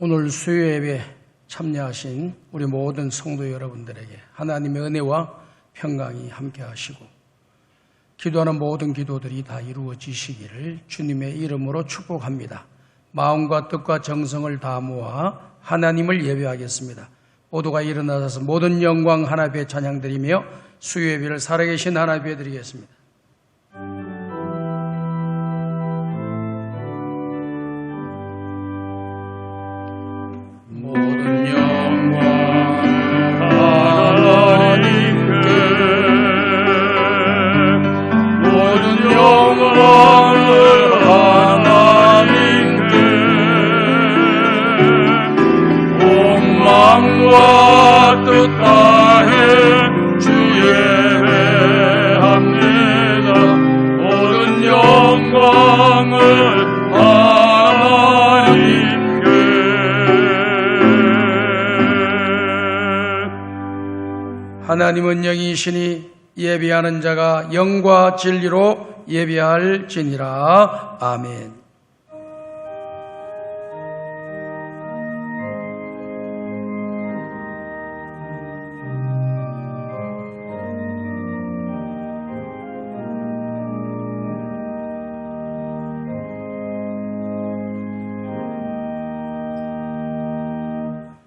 오늘 수요예배 참여하신 우리 모든 성도 여러분들에게 하나님의 은혜와 평강이 함께 하시고 기도하는 모든 기도들이 다 이루어지시기를 주님의 이름으로 축복합니다. 마음과 뜻과 정성을 다 모아 하나님을 예배하겠습니다. 모두가 일어나서 모든 영광 하나님께 찬양드리며 수요예배를 살아계신 하나님께 드리겠습니다. 모든 영광 하나님께, 모든 영광을 하나님께, 온 마음과 뜻 다해 주 예배합니다. 모든 영광을 하나님은 영이시니 예배하는 자가 영과 진리로 예배할지니라. 아멘.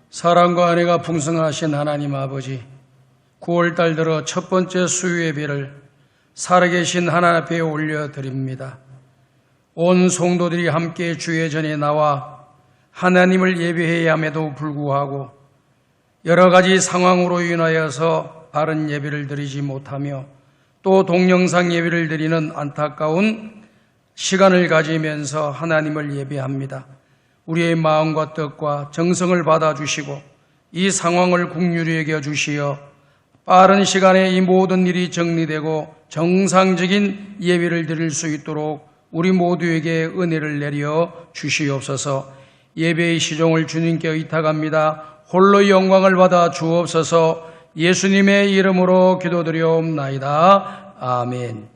사랑과 은혜가 풍성하신 하나님 아버지, 9월달 들어 첫 번째 수요예배를 살아계신 하나님 앞에 올려드립니다. 온 성도들이 함께 주의 전에 나와 하나님을 예배해야 함에도 불구하고 여러 가지 상황으로 인하여서 바른 예배를 드리지 못하며 또 동영상 예배를 드리는 안타까운 시간을 가지면서 하나님을 예배합니다. 우리의 마음과 뜻과 정성을 받아주시고 이 상황을 긍휼히 여겨주시어 빠른 시간에 이 모든 일이 정리되고 정상적인 예배를 드릴 수 있도록 우리 모두에게 은혜를 내려 주시옵소서. 예배의 시종을 주님께 의탁합니다. 홀로 영광을 받아 주옵소서. 예수님의 이름으로 기도드리옵나이다. 아멘.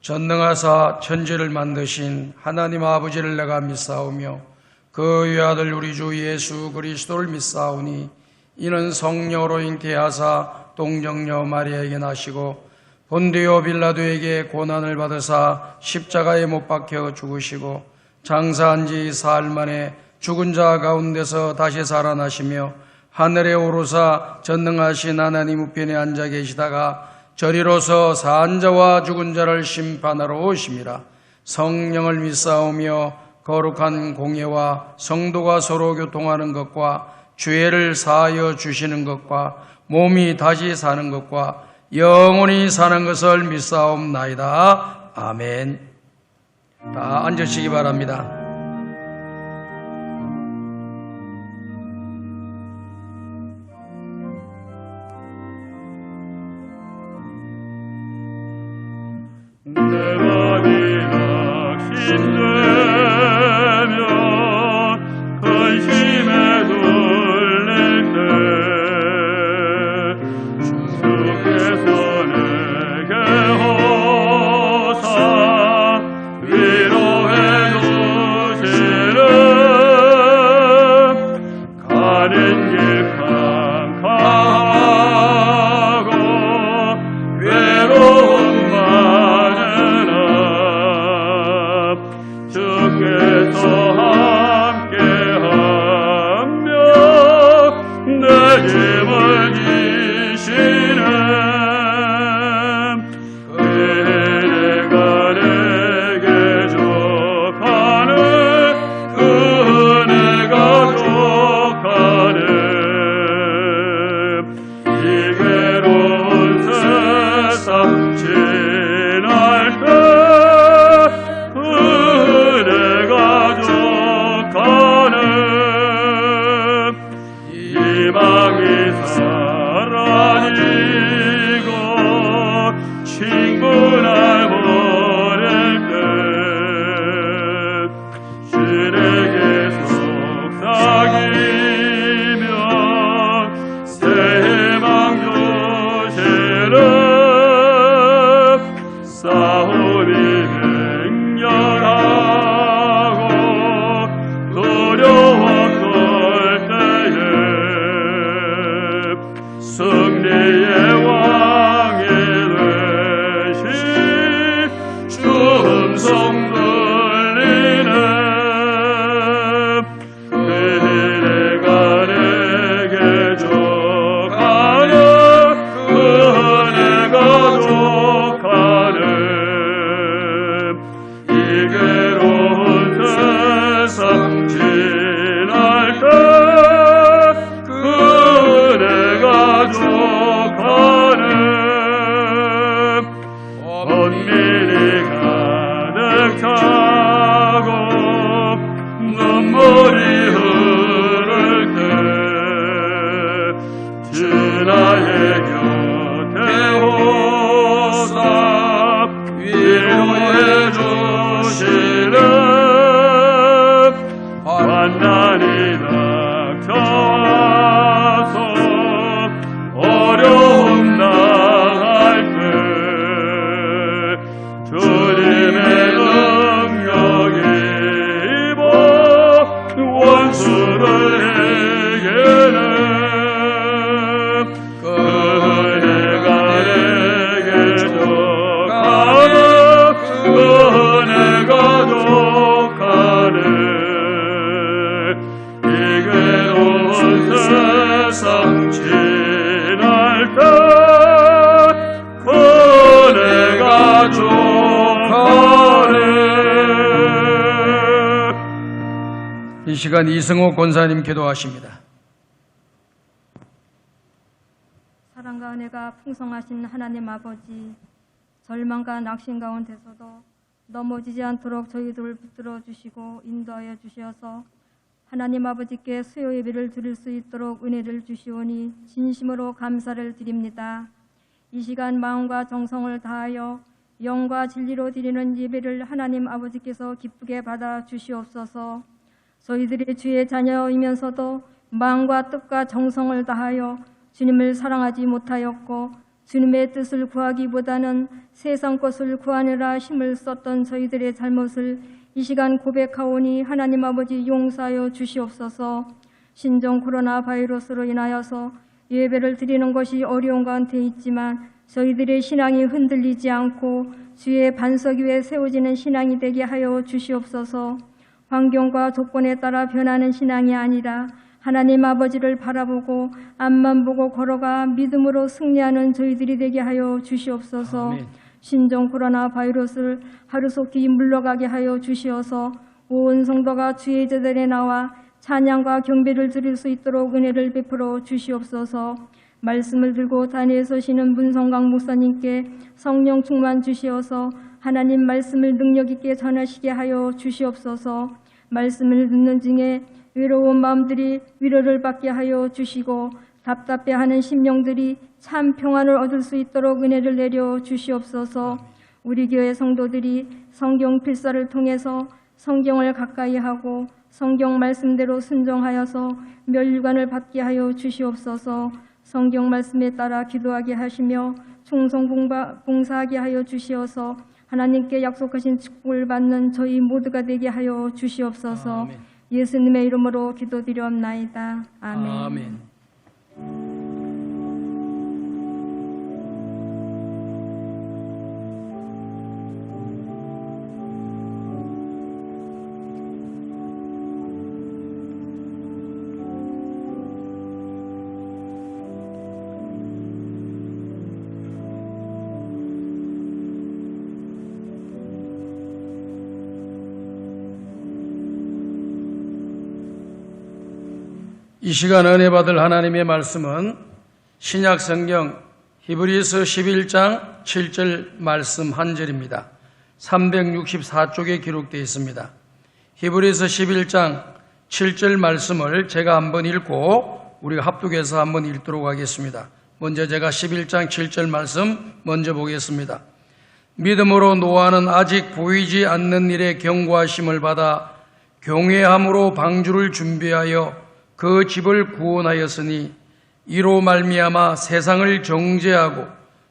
전능하사 천지를 만드신 하나님 아버지를 내가 믿사오며 그 외아들 우리 주 예수 그리스도를 믿사오니 이는 성령으로 잉태하사 동정녀 마리아에게 나시고 본디오 빌라도에게 고난을 받으사 십자가에 못 박혀 죽으시고 장사한 지 사흘 만에 죽은 자 가운데서 다시 살아나시며 하늘에 오르사 전능하신 하나님 우편에 앉아 계시다가 저리로서 산 자와 죽은 자를 심판하러 오심이라. 성령을 믿사오며 거룩한 공예와 성도가 서로 교통하는 것과 죄를 사하여 주시는 것과 몸이 다시 사는 것과 영원히 사는 것을 믿사옵나이다. 아멘. 다 앉으시기 바랍니다. 이 시간 이승호 권사님 기도하십니다. 사랑과 은혜가 풍성하신 하나님 아버지, 절망과 낙심 가운데서도 넘어지지 않도록 저희들을 붙들어 주시고 인도하여 주시어서 하나님 아버지께 수요 예배를 드릴 수 있도록 은혜를 주시오니 진심으로 감사를 드립니다. 이 시간 마음과 정성을 다하여 영과 진리로 드리는 예배를 하나님 아버지께서 기쁘게 받아 주시옵소서. 저희들이 주의 자녀이면서도 마음과 뜻과 정성을 다하여 주님을 사랑하지 못하였고 주님의 뜻을 구하기보다는 세상 것을 구하느라 힘을 썼던 저희들의 잘못을 이 시간 고백하오니 하나님 아버지 용서하여 주시옵소서. 신종 코로나 바이러스로 인하여서 예배를 드리는 것이 어려운 가운데 있지만 저희들의 신앙이 흔들리지 않고 주의 반석 위에 세워지는 신앙이 되게 하여 주시옵소서. 환경과 조건에 따라 변하는 신앙이 아니라 하나님 아버지를 바라보고 앞만 보고 걸어가 믿음으로 승리하는 저희들이 되게 하여 주시옵소서. 아멘. 신종 코로나 바이러스를 하루속히 물러가게 하여 주시어서 온 성도가 주의 제단에 나와 찬양과 경배를 드릴 수 있도록 은혜를 베풀어 주시옵소서. 말씀을 들고 단위에 서시는 문성강 목사님께 성령 충만 주시어서 하나님 말씀을 능력 있게 전하시게 하여 주시옵소서. 말씀을 듣는 중에 외로운 마음들이 위로를 받게 하여 주시고 답답해하는 심령들이 참 평안을 얻을 수 있도록 은혜를 내려 주시옵소서. 우리 교회 성도들이 성경 필사를 통해서 성경을 가까이 하고 성경 말씀대로 순종하여서 멸류관을 받게 하여 주시옵소서. 성경 말씀에 따라 기도하게 하시며 충성 봉사하게 하여 주시어서 하나님께 약속하신 축복을 받는 저희 모두가 되게 하여 주시옵소서. 아멘. 예수님의 이름으로 기도드리옵나이다. 아멘. 아멘. 이 시간 은혜 받을 하나님의 말씀은 신약 성경 히브리서 11장 7절 말씀 한 절입니다. 364쪽에 기록되어 있습니다. 히브리서 11장 7절 말씀을 제가 한번 읽고 우리가 합독해서 한번 읽도록 하겠습니다. 먼저 제가 11장 7절 말씀 먼저 보겠습니다. 믿음으로 노아는 아직 보이지 않는 일에 경고하심을 받아 경외함으로 방주를 준비하여 그 집을 구원하였으니 이로 말미암아 세상을 정죄하고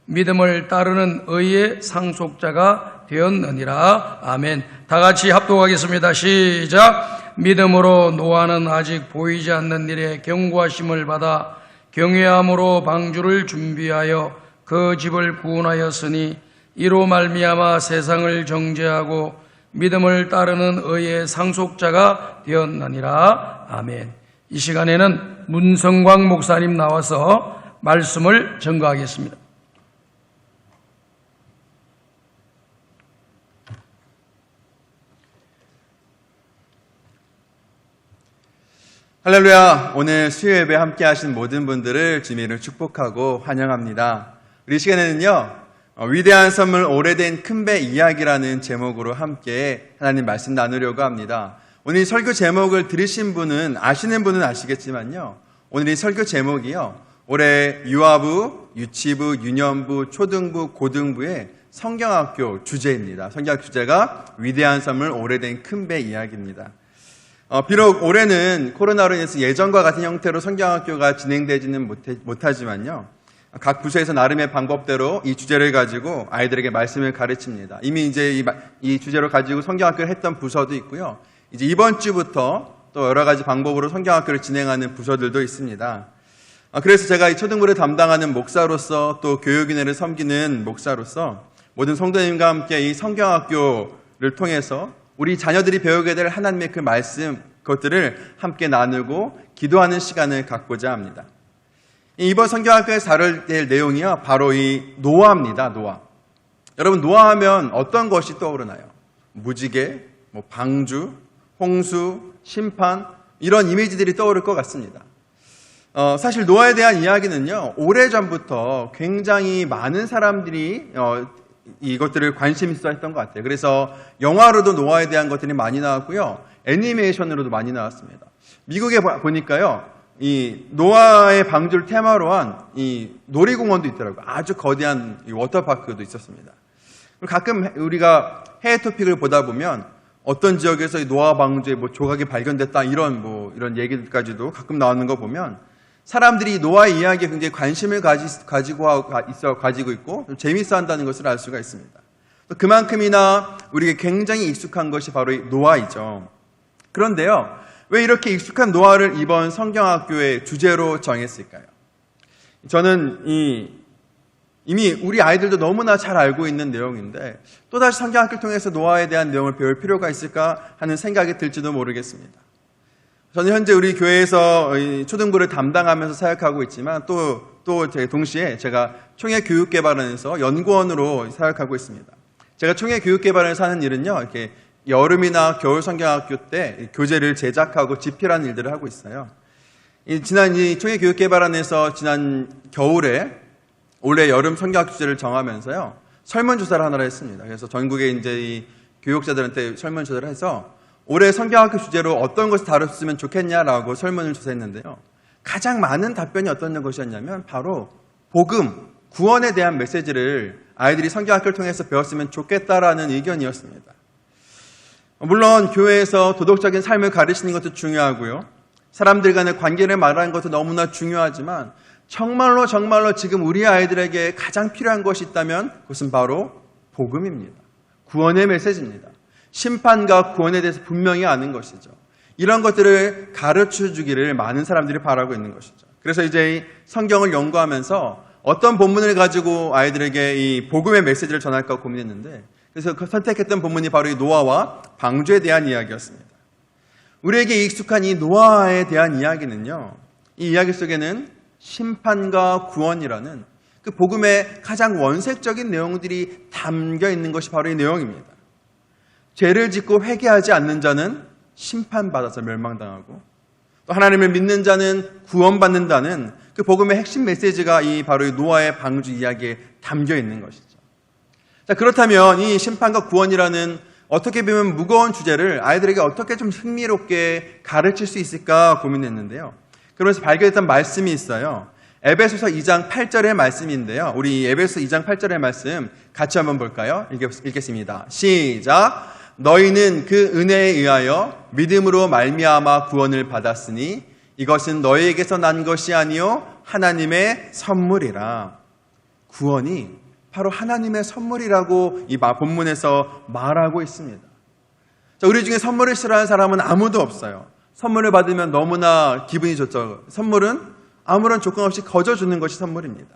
믿음을 따르는 의의 상속자가 되었느니라. 아멘. 다 같이 합독하겠습니다. 시작. 믿음으로 노아는 아직 보이지 않는 일에 경고하심을 받아 경외함으로 방주를 준비하여 그 집을 구원하였으니 이로 말미암아 세상을 정죄하고 믿음을 따르는 의의 상속자가 되었느니라. 아멘. 이 시간에는 문성광 목사님 나와서 말씀을 전가하겠습니다. 할렐루야. 오늘 수요 예배 함께 하신 모든 분들을 주님을 축복하고 환영합니다. 우리 시간에는요, 위대한 선물 오래된 큰배 이야기라는 제목으로 함께 하나님 말씀 나누려고 합니다. 오늘 이 설교 제목을 들으신 분은 아시는 분은 아시겠지만요, 오늘 이 설교 제목이요, 올해 유아부, 유치부, 유년부, 초등부, 고등부의 성경학교 주제입니다. 성경학 주제가 위대한 선물 오래된 큰배 이야기입니다. 비록 올해는 코로나로 인해서 예전과 같은 형태로 성경학교가 진행되지는 못하지만요, 각 부서에서 나름의 방법대로 이 주제를 가지고 아이들에게 말씀을 가르칩니다. 이미 이제 이 주제로 가지고 성경학교를 했던 부서도 있고요, 이제 이번 주부터 또 여러 가지 방법으로 성경학교를 진행하는 부서들도 있습니다. 그래서 제가 이 초등부를 담당하는 목사로서 또 교육인회를 섬기는 목사로서 모든 성도님과 함께 이 성경학교를 통해서 우리 자녀들이 배우게 될 하나님의 그 말씀, 그것들을 함께 나누고 기도하는 시간을 갖고자 합니다. 이번 성경학교에서 다룰 내용이요, 바로 이 노아입니다. 노아. 여러분, 노아하면 어떤 것이 떠오르나요? 무지개, 방주, 홍수, 심판, 이런 이미지들이 떠오를 것 같습니다. 사실 노아에 대한 이야기는요, 오래전부터 굉장히 많은 사람들이 이것들을 관심 있어 했던 것 같아요. 그래서 영화로도 노아에 대한 것들이 많이 나왔고요, 애니메이션으로도 많이 나왔습니다. 미국에 보니까요, 이 노아의 방주를 테마로 한 이 놀이공원도 있더라고요. 아주 거대한 이 워터파크도 있었습니다. 가끔 우리가 해외 토픽을 보다 보면 어떤 지역에서 이 노아 방주에 조각이 발견됐다, 이런 얘기들까지도 가끔 나오는 거 보면 사람들이 노아의 이야기에 굉장히 관심을 가지고 있고 좀 재미있어 한다는 것을 알 수가 있습니다. 또 그만큼이나 우리에게 굉장히 익숙한 것이 바로 이 노아이죠. 그런데요, 왜 이렇게 익숙한 노아를 이번 성경학교의 주제로 정했을까요? 저는 이미 우리 아이들도 너무나 잘 알고 있는 내용인데 또다시 성경학교를 통해서 노아에 대한 내용을 배울 필요가 있을까 하는 생각이 들지도 모르겠습니다. 저는 현재 우리 교회에서 초등부를 담당하면서 사역하고 있지만 또 동시에 제가 총회교육개발원에서 연구원으로 사역하고 있습니다. 제가 총회교육개발원에서 하는 일은요, 이렇게 여름이나 겨울 성경학교 때 교재를 제작하고 집필하는 일들을 하고 있어요. 지난 총회교육개발안에서 지난 겨울에 올해 여름 성경학 주제를 정하면서요, 설문조사를 하나를 했습니다. 그래서 전국에 이제 이 교육자들한테 설문조사를 해서 올해 성경학교 주제로 어떤 것을 다뤘으면 좋겠냐라고 설문을 조사했는데요. 가장 많은 답변이 어떤 것이었냐면 바로 복음, 구원에 대한 메시지를 아이들이 성경학교를 통해서 배웠으면 좋겠다라는 의견이었습니다. 물론 교회에서 도덕적인 삶을 가르치는 것도 중요하고요. 사람들 간의 관계를 말하는 것도 너무나 중요하지만 정말로 지금 우리 아이들에게 가장 필요한 것이 있다면 그것은 바로 복음입니다. 구원의 메시지입니다. 심판과 구원에 대해서 분명히 아는 것이죠. 이런 것들을 가르쳐 주기를 많은 사람들이 바라고 있는 것이죠. 그래서 이제 이 성경을 연구하면서 어떤 본문을 가지고 아이들에게 이 복음의 메시지를 전할까 고민했는데, 그래서 선택했던 본문이 바로 이 노아와 방주에 대한 이야기였습니다. 우리에게 익숙한 이 노아에 대한 이야기는요, 이 이야기 속에는 심판과 구원이라는 그 복음의 가장 원색적인 내용들이 담겨 있는 것이 바로 이 내용입니다. 죄를 짓고 회개하지 않는 자는 심판받아서 멸망당하고, 또 하나님을 믿는 자는 구원받는다는 그 복음의 핵심 메시지가 바로 이 노아의 방주 이야기에 담겨 있는 것이죠. 자, 그렇다면 이 심판과 구원이라는 어떻게 보면 무거운 주제를 아이들에게 어떻게 좀 흥미롭게 가르칠 수 있을까 고민했는데요. 그러면서 발견했던 말씀이 있어요. 에베소서 2장 8절의 말씀인데요. 우리 에베소 2장 8절의 말씀 같이 한번 볼까요? 읽겠습니다. 시작. 너희는 그 은혜에 의하여 믿음으로 말미암아 구원을 받았으니 이것은 너희에게서 난 것이 아니요 하나님의 선물이라. 구원이 바로 하나님의 선물이라고 이 본문에서 말하고 있습니다. 자, 우리 중에 선물을 싫어하는 사람은 아무도 없어요. 선물을 받으면 너무나 기분이 좋죠. 선물은 아무런 조건 없이 거저주는 것이 선물입니다.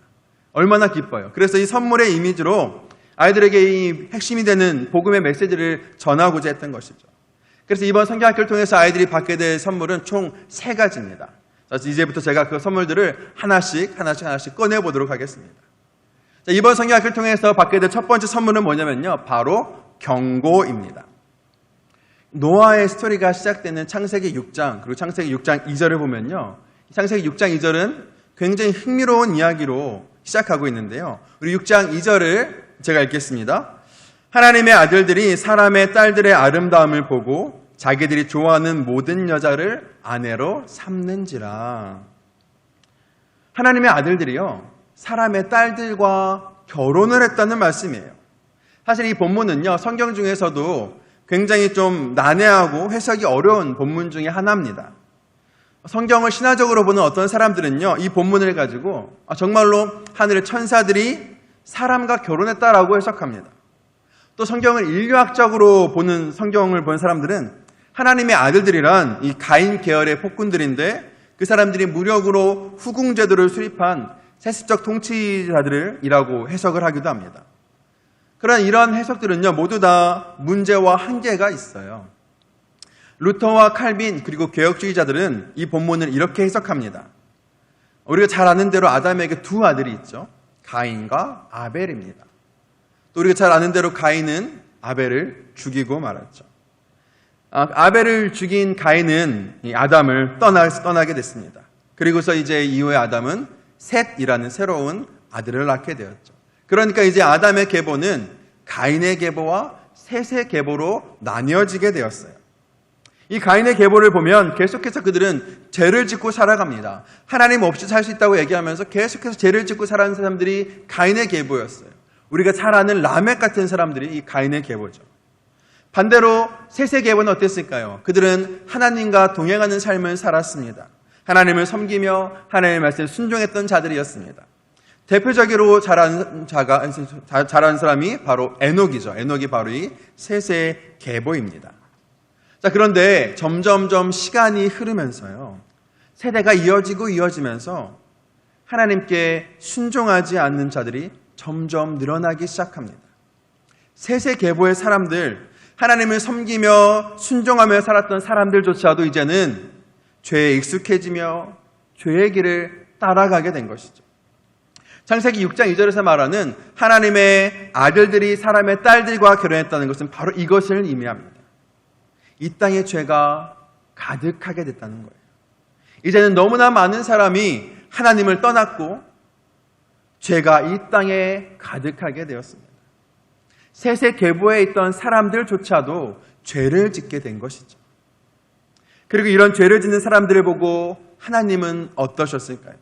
얼마나 기뻐요. 그래서 이 선물의 이미지로 아이들에게 이 핵심이 되는 복음의 메시지를 전하고자 했던 것이죠. 그래서 이번 성경학교를 통해서 아이들이 받게 될 선물은 총 3가지입니다. 이제부터 제가 그 선물들을 하나씩 꺼내보도록 하겠습니다. 자, 이번 성경학교를 통해서 받게 될 첫 번째 선물은 뭐냐면요, 바로 경고입니다. 노아의 스토리가 시작되는 창세기 6장, 그리고 창세기 6장 2절을 보면요, 창세기 6장 2절은 굉장히 흥미로운 이야기로 시작하고 있는데요. 우리 6장 2절을 제가 읽겠습니다. 하나님의 아들들이 사람의 딸들의 아름다움을 보고 자기들이 좋아하는 모든 여자를 아내로 삼는지라. 하나님의 아들들이요, 사람의 딸들과 결혼을 했다는 말씀이에요. 사실 이 본문은요, 성경 중에서도 굉장히 좀 난해하고 해석이 어려운 본문 중에 하나입니다. 성경을 신화적으로 보는 어떤 사람들은요, 이 본문을 가지고 정말로 하늘의 천사들이 사람과 결혼했다라고 해석합니다. 또 성경을 인류학적으로 보는 성경을 본 사람들은 하나님의 아들들이란 이 가인 계열의 폭군들인데 그 사람들이 무력으로 후궁제도를 수립한 세습적 통치자들이라고 해석을 하기도 합니다. 그러나 이런 해석들은요, 모두 다 문제와 한계가 있어요. 루터와 칼빈 그리고 개혁주의자들은 이 본문을 이렇게 해석합니다. 우리가 잘 아는 대로 아담에게 2 아들이 있죠. 가인과 아벨입니다. 또 우리가 잘 아는 대로 가인은 아벨을 죽이고 말았죠. 아벨을 죽인 가인은 이 아담을 떠나게 됐습니다. 그리고서 이제 이후에 아담은 셋이라는 새로운 아들을 낳게 되었죠. 그러니까 이제 아담의 계보는 가인의 계보와 셋의 계보로 나뉘어지게 되었어요. 이 가인의 계보를 보면 계속해서 그들은 죄를 짓고 살아갑니다. 하나님 없이 살 수 있다고 얘기하면서 계속해서 죄를 짓고 살아가는 사람들이 가인의 계보였어요. 우리가 잘 아는 라멕 같은 사람들이 이 가인의 계보죠. 반대로 셋의 계보는 어땠을까요? 그들은 하나님과 동행하는 삶을 살았습니다. 하나님을 섬기며 하나님의 말씀에 순종했던 자들이었습니다. 대표적으로 잘하는 사람이 바로 에녹이죠. 에녹이 바로 이 셋의 계보입니다. 자, 그런데 점점점 시간이 흐르면서요, 세대가 이어지면서 하나님께 순종하지 않는 자들이 점점 늘어나기 시작합니다. 셋의 계보의 사람들, 하나님을 섬기며 순종하며 살았던 사람들조차도 이제는 죄에 익숙해지며 죄의 길을 따라가게 된 것이죠. 창세기 6장 2절에서 말하는 하나님의 아들들이 사람의 딸들과 결혼했다는 것은 바로 이것을 의미합니다. 이 땅에 죄가 가득하게 됐다는 거예요. 이제는 너무나 많은 사람이 하나님을 떠났고 죄가 이 땅에 가득하게 되었습니다. 세세계보에 있던 사람들조차도 죄를 짓게 된 것이죠. 그리고 이런 죄를 짓는 사람들을 보고 하나님은 어떠셨을까요?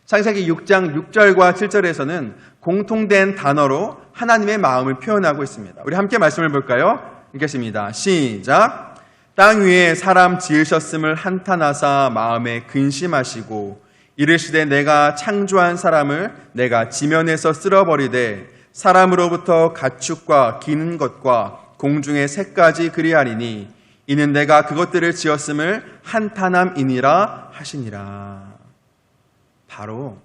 창세기 6장 6절과 7절에서는 공통된 단어로 하나님의 마음을 표현하고 있습니다. 우리 함께 말씀을 볼까요? 읽겠습니다. 시작. 땅 위에 사람 지으셨음을 한탄하사 마음에 근심하시고 이르시되 내가 창조한 사람을 내가 지면에서 쓸어버리되 사람으로부터 가축과 기는 것과 공중의 새까지 그리하리니 이는 내가 그것들을 지었음을 한탄함이니라 하시니라. 바로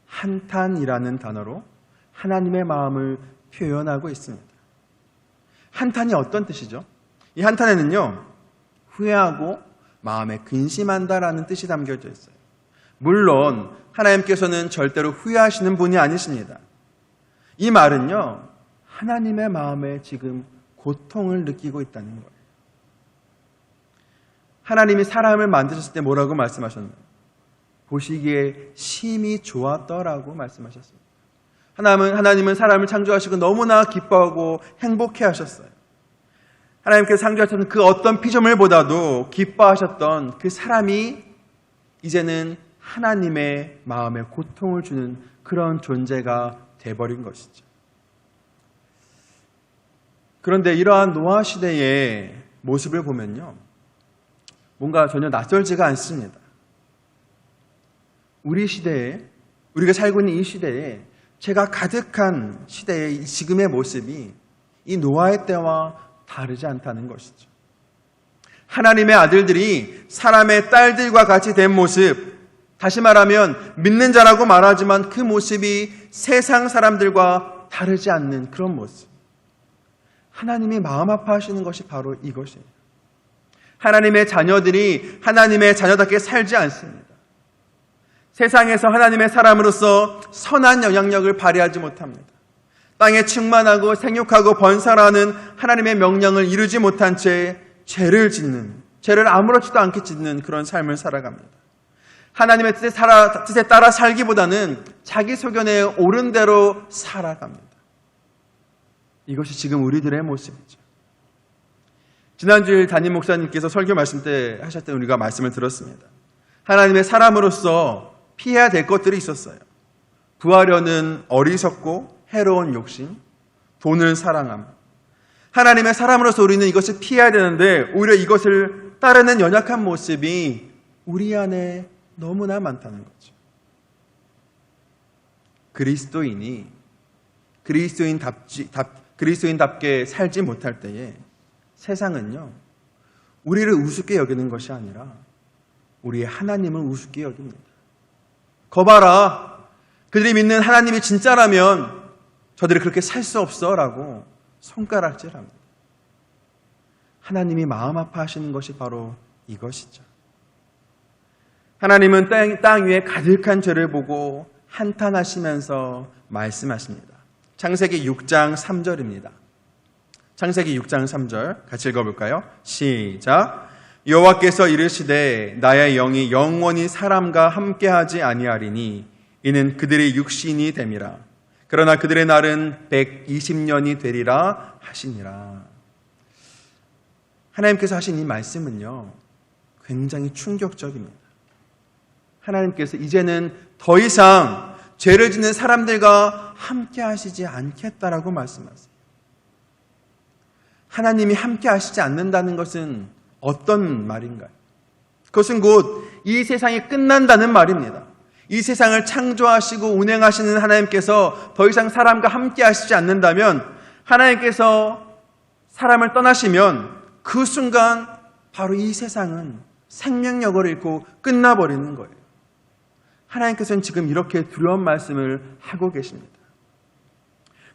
한탄이라는 단어로 하나님의 마음을 표현하고 있습니다. 한탄이 어떤 뜻이죠? 이 한탄에는요, 후회하고 마음에 근심한다라는 뜻이 담겨져 있어요. 물론 하나님께서는 절대로 후회하시는 분이 아니십니다. 이 말은요, 하나님의 마음에 지금 고통을 느끼고 있다는 거예요. 하나님이 사람을 만드셨을 때 뭐라고 말씀하셨나요? 보시기에 심히 좋았더라고 말씀하셨습니다. 하나님은 사람을 창조하시고 너무나 기뻐하고 행복해 하셨어요. 하나님께서 창조하셨던 그 어떤 피조물보다도 기뻐하셨던 그 사람이 이제는 하나님의 마음에 고통을 주는 그런 존재가 돼버린 것이죠. 그런데 이러한 노아 시대의 모습을 보면요, 뭔가 전혀 낯설지가 않습니다. 우리 시대에, 우리가 살고 있는 이 시대에 죄가 가득한 시대의 지금의 모습이 이 노아의 때와 다르지 않다는 것이죠. 하나님의 아들들이 사람의 딸들과 같이 된 모습, 다시 말하면 믿는 자라고 말하지만 그 모습이 세상 사람들과 다르지 않는 그런 모습. 하나님이 마음 아파하시는 것이 바로 이것이에요. 하나님의 자녀들이 하나님의 자녀답게 살지 않습니다. 세상에서 하나님의 사람으로서 선한 영향력을 발휘하지 못합니다. 땅에 충만하고 생육하고 번성하는 하나님의 명령을 이루지 못한 채 죄를 짓는, 죄를 아무렇지도 않게 짓는 그런 삶을 살아갑니다. 하나님의 뜻에 따라 살기보다는 자기 소견에 옳은 대로 살아갑니다. 이것이 지금 우리들의 모습이죠. 지난주에 담임 목사님께서 설교 말씀 때 하셨던 우리가 말씀을 들었습니다. 하나님의 사람으로서 피해야 될 것들이 있었어요. 부하려는 어리석고 해로운 욕심, 돈을 사랑함. 하나님의 사람으로서 우리는 이것을 피해야 되는데 오히려 이것을 따르는 연약한 모습이 우리 안에 너무나 많다는 거죠. 그리스도인이 그리스도인답게 살지 못할 때에 세상은요, 우리를 우습게 여기는 것이 아니라 우리의 하나님을 우습게 여깁니다. 거봐라, 그들이 믿는 하나님이 진짜라면 저들이 그렇게 살 수 없어 라고 손가락질합니다. 하나님이 마음 아파하시는 것이 바로 이것이죠. 하나님은 땅 위에 가득한 죄를 보고 한탄하시면서 말씀하십니다. 창세기 6장 3절입니다. 창세기 6장 3절 같이 읽어볼까요? 시작. 여호와께서 이르시되 나의 영이 영원히 사람과 함께하지 아니하리니 이는 그들의 육신이 됨이라. 그러나 그들의 날은 120년이 되리라 하시니라. 하나님께서 하신 이 말씀은요, 굉장히 충격적입니다. 하나님께서 이제는 더 이상 죄를 짓는 사람들과 함께 하시지 않겠다라고 말씀하세요. 하나님이 함께 하시지 않는다는 것은 어떤 말인가요? 그것은 곧 이 세상이 끝난다는 말입니다. 이 세상을 창조하시고 운행하시는 하나님께서 더 이상 사람과 함께 하시지 않는다면, 하나님께서 사람을 떠나시면 그 순간 바로 이 세상은 생명력을 잃고 끝나버리는 거예요. 하나님께서는 지금 이렇게 두려운 말씀을 하고 계십니다.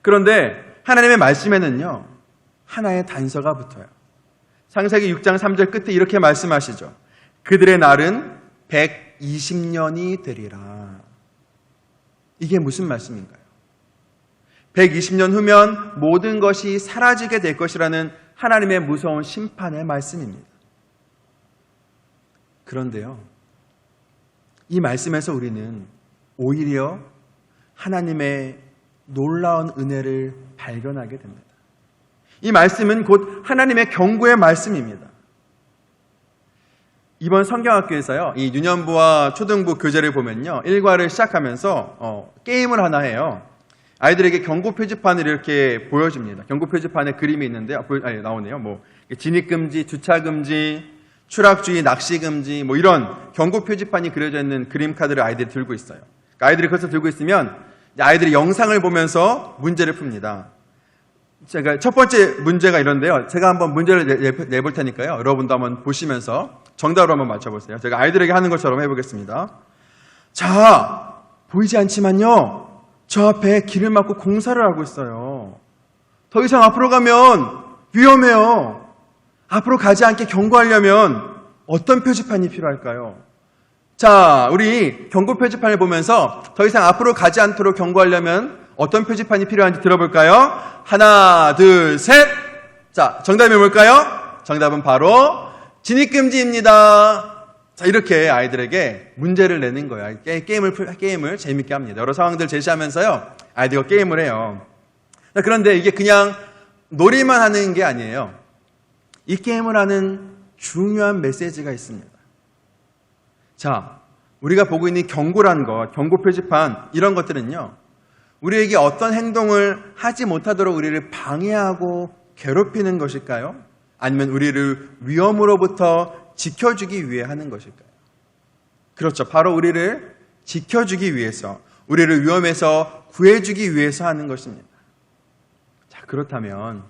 그런데 하나님의 말씀에는요, 하나의 단서가 붙어요. 창세기 6장 3절 끝에 이렇게 말씀하시죠. 그들의 날은 120년이 되리라. 이게 무슨 말씀인가요? 120년 후면 모든 것이 사라지게 될 것이라는 하나님의 무서운 심판의 말씀입니다. 그런데요, 이 말씀에서 우리는 오히려 하나님의 놀라운 은혜를 발견하게 됩니다. 이 말씀은 곧 하나님의 경고의 말씀입니다. 이번 성경학교에서요, 이 유년부와 초등부 교재를 보면요, 1과를 시작하면서 게임을 하나 해요. 아이들에게 경고 표지판을 이렇게 보여줍니다. 경고 표지판에 그림이 있는데 나오네요. 뭐 진입금지, 주차금지, 추락주의, 낚시금지, 뭐 이런 경고 표지판이 그려져 있는 그림 카드를 아이들이 들고 있어요. 그러니까 아이들이 그것을 들고 있으면 아이들이 영상을 보면서 문제를 풉니다. 제가 첫 번째 문제가 이런데요. 제가 한번 문제를 내볼 테니까요. 여러분도 한번 보시면서 정답으로 한번 맞춰보세요. 제가 아이들에게 하는 것처럼 해보겠습니다. 자, 보이지 않지만요, 저 앞에 길을 막고 공사를 하고 있어요. 더 이상 앞으로 가면 위험해요. 앞으로 가지 않게 경고하려면 어떤 표지판이 필요할까요? 자, 우리 경고 표지판을 보면서 더 이상 앞으로 가지 않도록 경고하려면 어떤 표지판이 필요한지 들어볼까요? 하나, 둘, 셋. 자, 정답이 뭘까요? 정답은 바로 진입금지입니다. 자, 이렇게 아이들에게 문제를 내는 거예요. 게임을 재밌게 합니다. 여러 상황들 제시하면서요, 아이들과 게임을 해요. 그런데 이게 그냥 놀이만 하는 게 아니에요. 이 게임을 하는 중요한 메시지가 있습니다. 자, 우리가 보고 있는 경고란 것, 경고 표지판, 이런 것들은요, 우리에게 어떤 행동을 하지 못하도록 우리를 방해하고 괴롭히는 것일까요? 아니면 우리를 위험으로부터 지켜주기 위해 하는 것일까요? 그렇죠. 바로 우리를 지켜주기 위해서, 우리를 위험에서 구해주기 위해서 하는 것입니다. 자, 그렇다면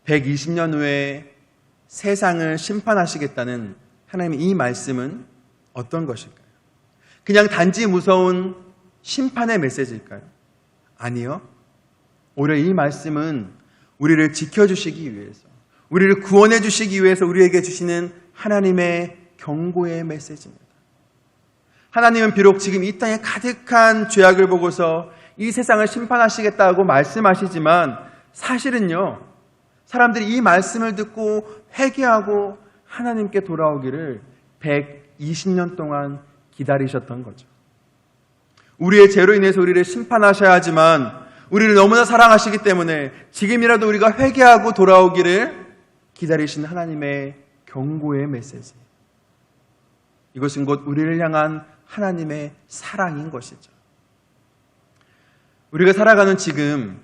120년 후에 세상을 심판하시겠다는 하나님의 이 말씀은 어떤 것일까요? 그냥 단지 무서운 심판의 메시지일까요? 아니요. 오히려 이 말씀은 우리를 지켜주시기 위해서, 우리를 구원해 주시기 위해서 우리에게 주시는 하나님의 경고의 메시지입니다. 하나님은 비록 지금 이 땅에 가득한 죄악을 보고서 이 세상을 심판하시겠다고 말씀하시지만, 사실은요, 사람들이 이 말씀을 듣고 회개하고 하나님께 돌아오기를 120년 동안 기다리셨던 거죠. 우리의 죄로 인해서 우리를 심판하셔야 하지만 우리를 너무나 사랑하시기 때문에 지금이라도 우리가 회개하고 돌아오기를 기다리신 하나님의 경고의 메시지. 이것은 곧 우리를 향한 하나님의 사랑인 것이죠. 우리가 살아가는 지금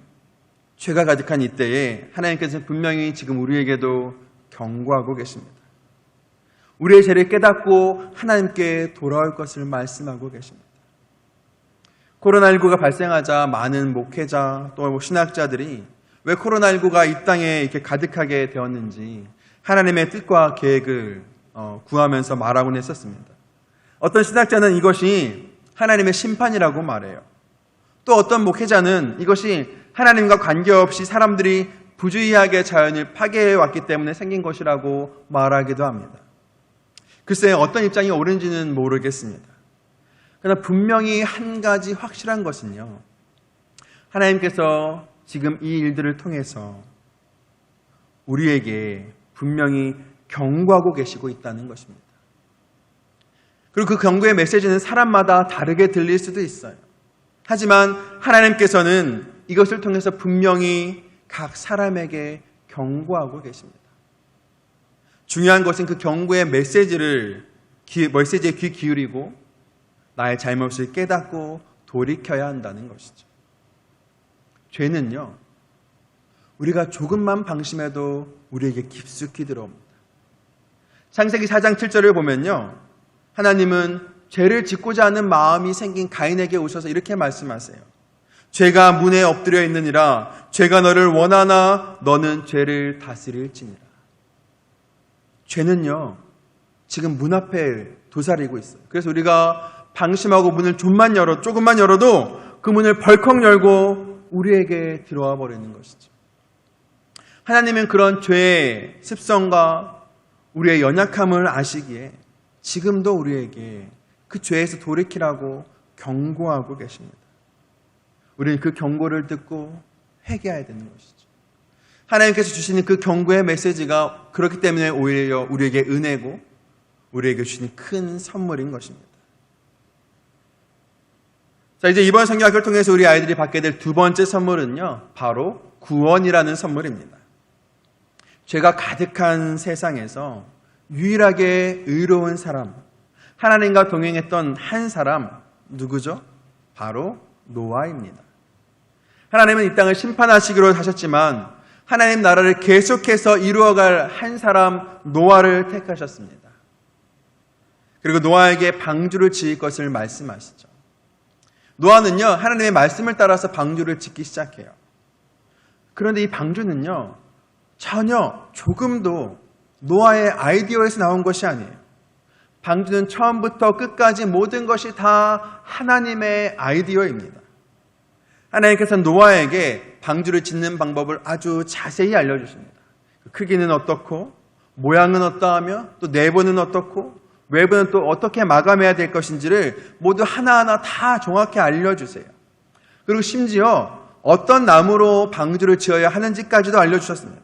죄가 가득한 이때에 하나님께서는 분명히 지금 우리에게도 경고하고 계십니다. 우리의 죄를 깨닫고 하나님께 돌아올 것을 말씀하고 계십니다. 코로나19가 발생하자 많은 목회자 또 신학자들이 왜 코로나19가 이 땅에 이렇게 가득하게 되었는지 하나님의 뜻과 계획을 구하면서 말하곤 했었습니다. 어떤 신학자는 이것이 하나님의 심판이라고 말해요. 또 어떤 목회자는 이것이 하나님과 관계없이 사람들이 부주의하게 자연을 파괴해왔기 때문에 생긴 것이라고 말하기도 합니다. 글쎄 어떤 입장이 옳은지는 모르겠습니다. 그러나 분명히 한 가지 확실한 것은요, 하나님께서 지금 이 일들을 통해서 우리에게 분명히 경고하고 계시고 있다는 것입니다. 그리고 그 경고의 메시지는 사람마다 다르게 들릴 수도 있어요. 하지만 하나님께서는 이것을 통해서 분명히 각 사람에게 경고하고 계십니다. 중요한 것은 그 경고의 메시지에 귀 기울이고 나의 잘못을 깨닫고 돌이켜야 한다는 것이죠. 죄는요, 우리가 조금만 방심해도 우리에게 깊숙이 들어옵니다. 창세기 4장 7절을 보면요, 하나님은 죄를 짓고자 하는 마음이 생긴 가인에게 오셔서 이렇게 말씀하세요. 죄가 문에 엎드려 있느니라. 죄가 너를 원하나 너는 죄를 다스릴지니라. 죄는요, 지금 문 앞에 도사리고 있어요. 그래서 우리가 방심하고 문을 조금만 열어도 그 문을 벌컥 열고 우리에게 들어와 버리는 것이죠. 하나님은 그런 죄의 습성과 우리의 연약함을 아시기에 지금도 우리에게 그 죄에서 돌이키라고 경고하고 계십니다. 우리는 그 경고를 듣고 회개해야 되는 것이죠. 하나님께서 주시는 그 경고의 메시지가 그렇기 때문에 오히려 우리에게 은혜고 우리에게 주시는 큰 선물인 것입니다. 자, 이제 이번 성경학교를 통해서 우리 아이들이 받게 될 두 번째 선물은요, 바로 구원이라는 선물입니다. 죄가 가득한 세상에서 유일하게 의로운 사람, 하나님과 동행했던 한 사람, 누구죠? 바로 노아입니다. 하나님은 이 땅을 심판하시기로 하셨지만 하나님 나라를 계속해서 이루어갈 한 사람 노아를 택하셨습니다. 그리고 노아에게 방주를 지을 것을 말씀하시죠. 노아는요, 하나님의 말씀을 따라서 방주를 짓기 시작해요. 그런데 이 방주는요, 전혀 조금도 노아의 아이디어에서 나온 것이 아니에요. 방주는 처음부터 끝까지 모든 것이 다 하나님의 아이디어입니다. 하나님께서 노아에게 방주를 짓는 방법을 아주 자세히 알려주십니다. 크기는 어떻고, 모양은 어떠하며, 또 내부는 어떻고, 외부는 또 어떻게 마감해야 될 것인지를 모두 하나하나 다 정확히 알려주세요. 그리고 심지어 어떤 나무로 방주를 지어야 하는지까지도 알려주셨습니다.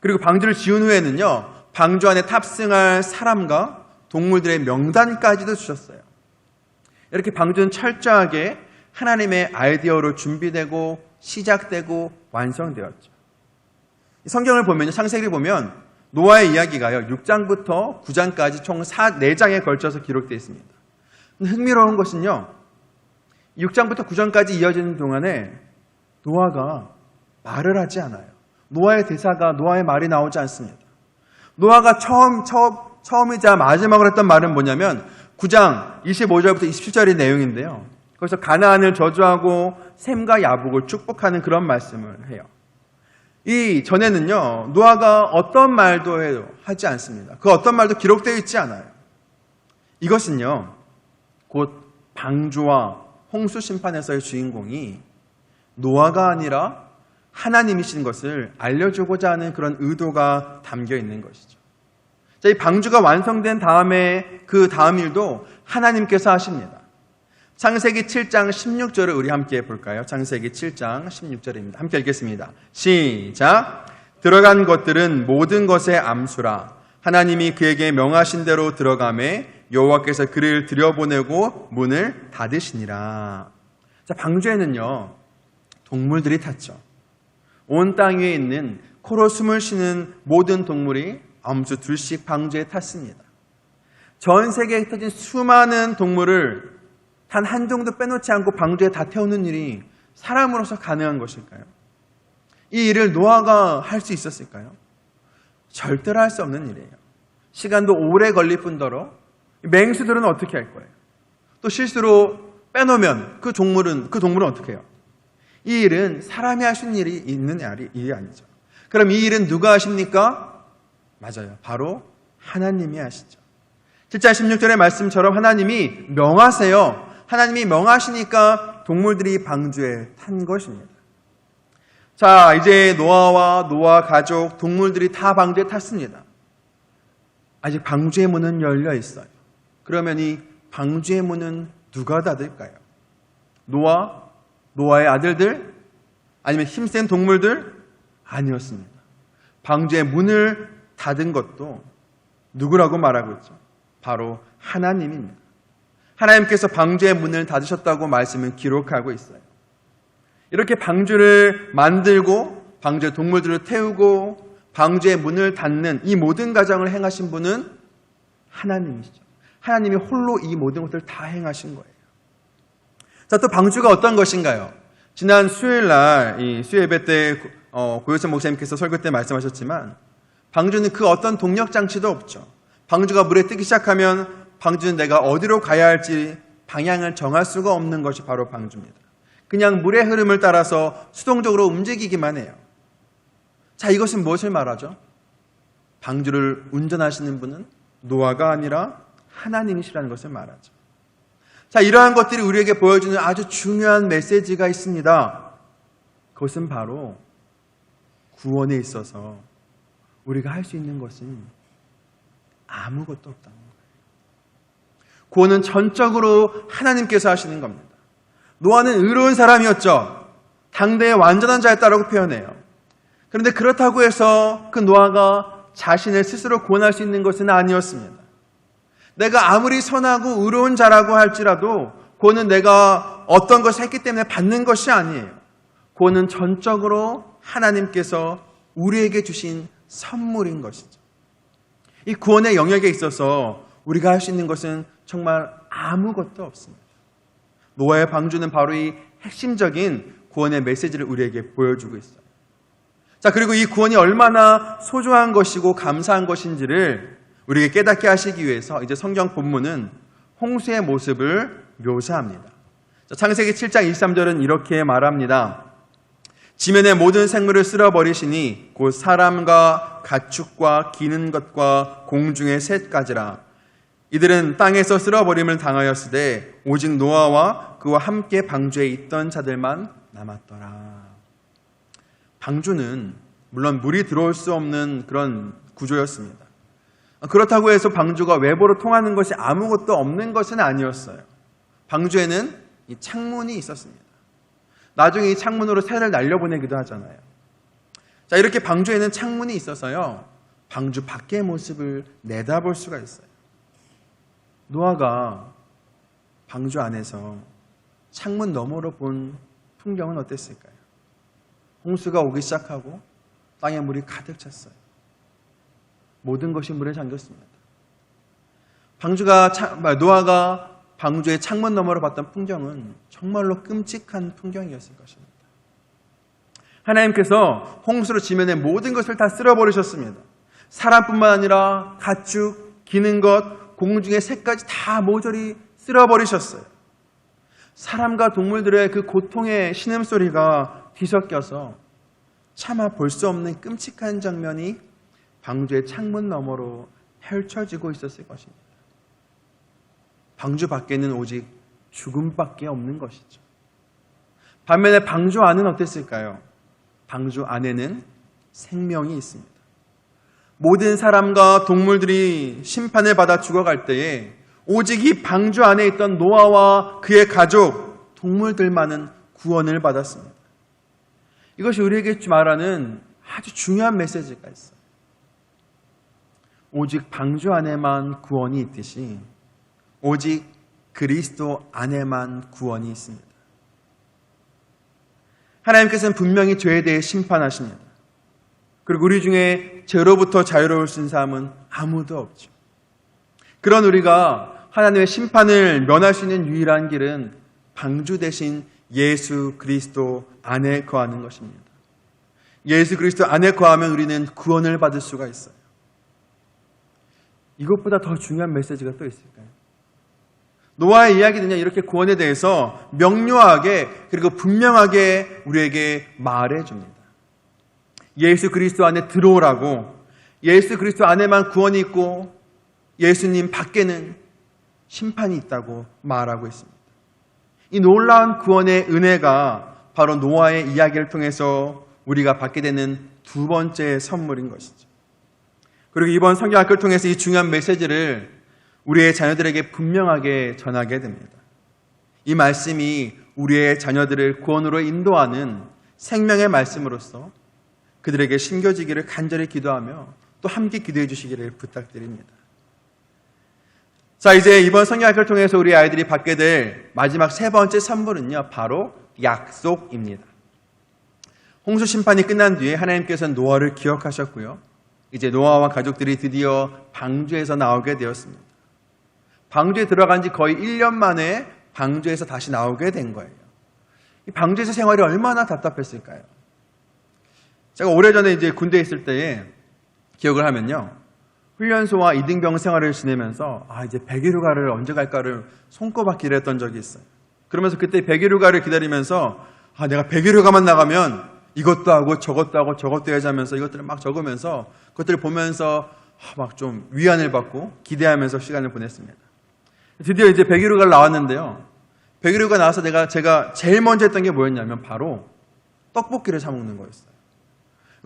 그리고 방주를 지은 후에는요, 방주 안에 탑승할 사람과 동물들의 명단까지도 주셨어요. 이렇게 방주는 철저하게 하나님의 아이디어로 준비되고 시작되고 완성되었죠. 성경을 보면, 창세기를 보면 노아의 이야기가요, 6장부터 9장까지 총 4장에 걸쳐서 기록되어 있습니다. 흥미로운 것은요, 6장부터 9장까지 이어지는 동안에 노아가 말을 하지 않아요. 노아의 대사가, 노아의 말이 나오지 않습니다. 노아가 처음이자 마지막으로 했던 말은 뭐냐면 9장 25절부터 27절의 내용인데요. 거기서 가나안을 저주하고 셈과 야복을 축복하는 그런 말씀을 해요. 이 전에는요, 노아가 어떤 말도 하지 않습니다. 그 어떤 말도 기록되어 있지 않아요. 이것은요, 곧 방주와 홍수 심판에서의 주인공이 노아가 아니라 하나님이신 것을 알려주고자 하는 그런 의도가 담겨 있는 것이죠. 자, 이 방주가 완성된 다음에 그 다음 일도 하나님께서 하십니다. 창세기 7장 16절을 우리 함께 볼까요? 창세기 7장 16절입니다. 함께 읽겠습니다. 시작! 들어간 것들은 모든 것의 암수라. 하나님이 그에게 명하신 대로 들어가매 여호와께서 그를 들여보내고 문을 닫으시니라. 자, 방주에는요, 동물들이 탔죠. 온 땅 위에 있는 코로 숨을 쉬는 모든 동물이 암수 둘씩 방주에 탔습니다. 전 세계에 흩어진 수많은 동물을 단 한 종도 빼놓지 않고 방주에 다 태우는 일이 사람으로서 가능한 것일까요? 이 일을 노아가 할 수 있었을까요? 절대로 할 수 없는 일이에요. 시간도 오래 걸릴 뿐더러 맹수들은 어떻게 할 거예요? 또 실수로 빼놓으면 그 동물은 어떻게 해요? 이 일은 사람이 할 수 있는 일이 있는 일이 아니죠. 그럼 이 일은 누가 하십니까? 맞아요. 바로 하나님이 하시죠. 7장 16절의 말씀처럼 하나님이 명하세요. 하나님이 명하시니까 동물들이 방주에 탄 것입니다. 자, 이제 노아와 노아 가족, 동물들이 다 방주에 탔습니다. 아직 방주의 문은 열려 있어요. 그러면 이 방주의 문은 누가 닫을까요? 노아의 아들들? 아니면 힘센 동물들? 아니었습니다. 방주의 문을 닫은 것도 누구라고 말하고 있죠? 바로 하나님입니다. 하나님께서 방주의 문을 닫으셨다고 말씀을 기록하고 있어요. 이렇게 방주를 만들고 방주의 동물들을 태우고 방주의 문을 닫는 이 모든 과정을 행하신 분은 하나님이시죠. 하나님이 홀로 이 모든 것들을 다 행하신 거예요. 자, 또 방주가 어떤 것인가요? 지난 수요일 날 이 수요예배 때 고효선 목사님께서 설교 때 말씀하셨지만 방주는 그 어떤 동력 장치도 없죠. 방주가 물에 뜨기 시작하면 방주는 내가 어디로 가야 할지 방향을 정할 수가 없는 것이 바로 방주입니다. 그냥 물의 흐름을 따라서 수동적으로 움직이기만 해요. 자, 이것은 무엇을 말하죠? 방주를 운전하시는 분은 노아가 아니라 하나님이시라는 것을 말하죠. 자, 이러한 것들이 우리에게 보여주는 아주 중요한 메시지가 있습니다. 그것은 바로 구원에 있어서 우리가 할 수 있는 것은 아무것도 없다는 거예요. 구원은 전적으로 하나님께서 하시는 겁니다. 노아는 의로운 사람이었죠. 당대의 완전한 자였다라고 표현해요. 그런데 그렇다고 해서 그 노아가 자신을 스스로 구원할 수 있는 것은 아니었습니다. 내가 아무리 선하고 의로운 자라고 할지라도 구원은 내가 어떤 것을 했기 때문에 받는 것이 아니에요. 구원은 전적으로 하나님께서 우리에게 주신 선물인 것이죠. 이 구원의 영역에 있어서 우리가 할 수 있는 것은 정말 아무것도 없습니다. 노아의 방주는 바로 이 핵심적인 구원의 메시지를 우리에게 보여주고 있어요. 자, 그리고 이 구원이 얼마나 소중한 것이고 감사한 것인지를 우리에게 깨닫게 하시기 위해서 이제 성경 본문은 홍수의 모습을 묘사합니다. 자, 창세기 7장 23절은 이렇게 말합니다. 지면의 모든 생물을 쓸어버리시니 곧 사람과 가축과 기는 것과 공중의 새까지라. 이들은 땅에서 쓸어버림을 당하였으되 오직 노아와 그와 함께 방주에 있던 자들만 남았더라. 방주는 물론 물이 들어올 수 없는 그런 구조였습니다. 그렇다고 해서 방주가 외부로 통하는 것이 아무것도 없는 것은 아니었어요. 방주에는 이 창문이 있었습니다. 나중에 이 창문으로 새를 날려보내기도 하잖아요. 자, 이렇게 방주에는 창문이 있어서요, 방주 밖의 모습을 내다볼 수가 있어요. 노아가 방주 안에서 창문 너머로 본 풍경은 어땠을까요? 홍수가 오기 시작하고 땅에 물이 가득 찼어요. 모든 것이 물에 잠겼습니다. 노아가 방주의 창문 너머로 봤던 풍경은 정말로 끔찍한 풍경이었을 것입니다. 하나님께서 홍수로 지면의 모든 것을 다 쓸어버리셨습니다. 사람뿐만 아니라 가축, 기는 것, 공중의 새까지 다 모조리 쓸어버리셨어요. 사람과 동물들의 그 고통의 신음소리가 뒤섞여서 차마 볼 수 없는 끔찍한 장면이 방주의 창문 너머로 펼쳐지고 있었을 것입니다. 방주 밖에는 오직 죽음밖에 없는 것이죠. 반면에 방주 안은 어땠을까요? 방주 안에는 생명이 있습니다. 모든 사람과 동물들이 심판을 받아 죽어갈 때에 오직 이 방주 안에 있던 노아와 그의 가족, 동물들만은 구원을 받았습니다. 이것이 우리에게 말하는 아주 중요한 메시지가 있어요. 오직 방주 안에만 구원이 있듯이 오직 그리스도 안에만 구원이 있습니다. 하나님께서는 분명히 죄에 대해 심판하십니다. 그리고 우리 중에 죄로부터 자유로울 수 있는 사람은 아무도 없죠. 그런 우리가 하나님의 심판을 면할 수 있는 유일한 길은 방주 대신 예수 그리스도 안에 거하는 것입니다. 예수 그리스도 안에 거하면 우리는 구원을 받을 수가 있어요. 이것보다 더 중요한 메시지가 또 있을까요? 노아의 이야기는요, 이렇게 구원에 대해서 명료하게 그리고 분명하게 우리에게 말해줍니다. 예수 그리스도 안에 들어오라고, 예수 그리스도 안에만 구원이 있고 예수님 밖에는 심판이 있다고 말하고 있습니다. 이 놀라운 구원의 은혜가 바로 노아의 이야기를 통해서 우리가 받게 되는 두 번째 선물인 것이죠. 그리고 이번 성경학교를 통해서 이 중요한 메시지를 우리의 자녀들에게 분명하게 전하게 됩니다. 이 말씀이 우리의 자녀들을 구원으로 인도하는 생명의 말씀으로서 그들에게 심겨지기를 간절히 기도하며 또 함께 기도해 주시기를 부탁드립니다. 자, 이제 이번 성경학교를 통해서 우리 아이들이 받게 될 마지막 세 번째 선물은요, 바로 약속입니다. 홍수 심판이 끝난 뒤에 하나님께서는 노아를 기억하셨고요. 이제 노아와 가족들이 드디어 방주에서 나오게 되었습니다. 방주에 들어간 지 거의 1년 만에 방주에서 다시 나오게 된 거예요. 이 방주에서 생활이 얼마나 답답했을까요? 제가 오래전에 이제 군대에 있을 때에 기억을 하면요, 훈련소와 이등병 생활을 지내면서 이제 100일 휴가를 언제 갈까를 손꼽았기를 했던 적이 있어요. 그러면서 그때 100일 휴가를 기다리면서 내가 100일 휴가만 나가면 이것도 하고 저것도 하고 저것도 해야지 하면서 이것들을 막 적으면서 그것들을 보면서 막 좀 위안을 받고 기대하면서 시간을 보냈습니다. 드디어 이제 100일 휴가를 나왔는데요. 100일 휴가 나와서 제가 제일 먼저 했던 게 뭐였냐면 바로 떡볶이를 사 먹는 거였어요.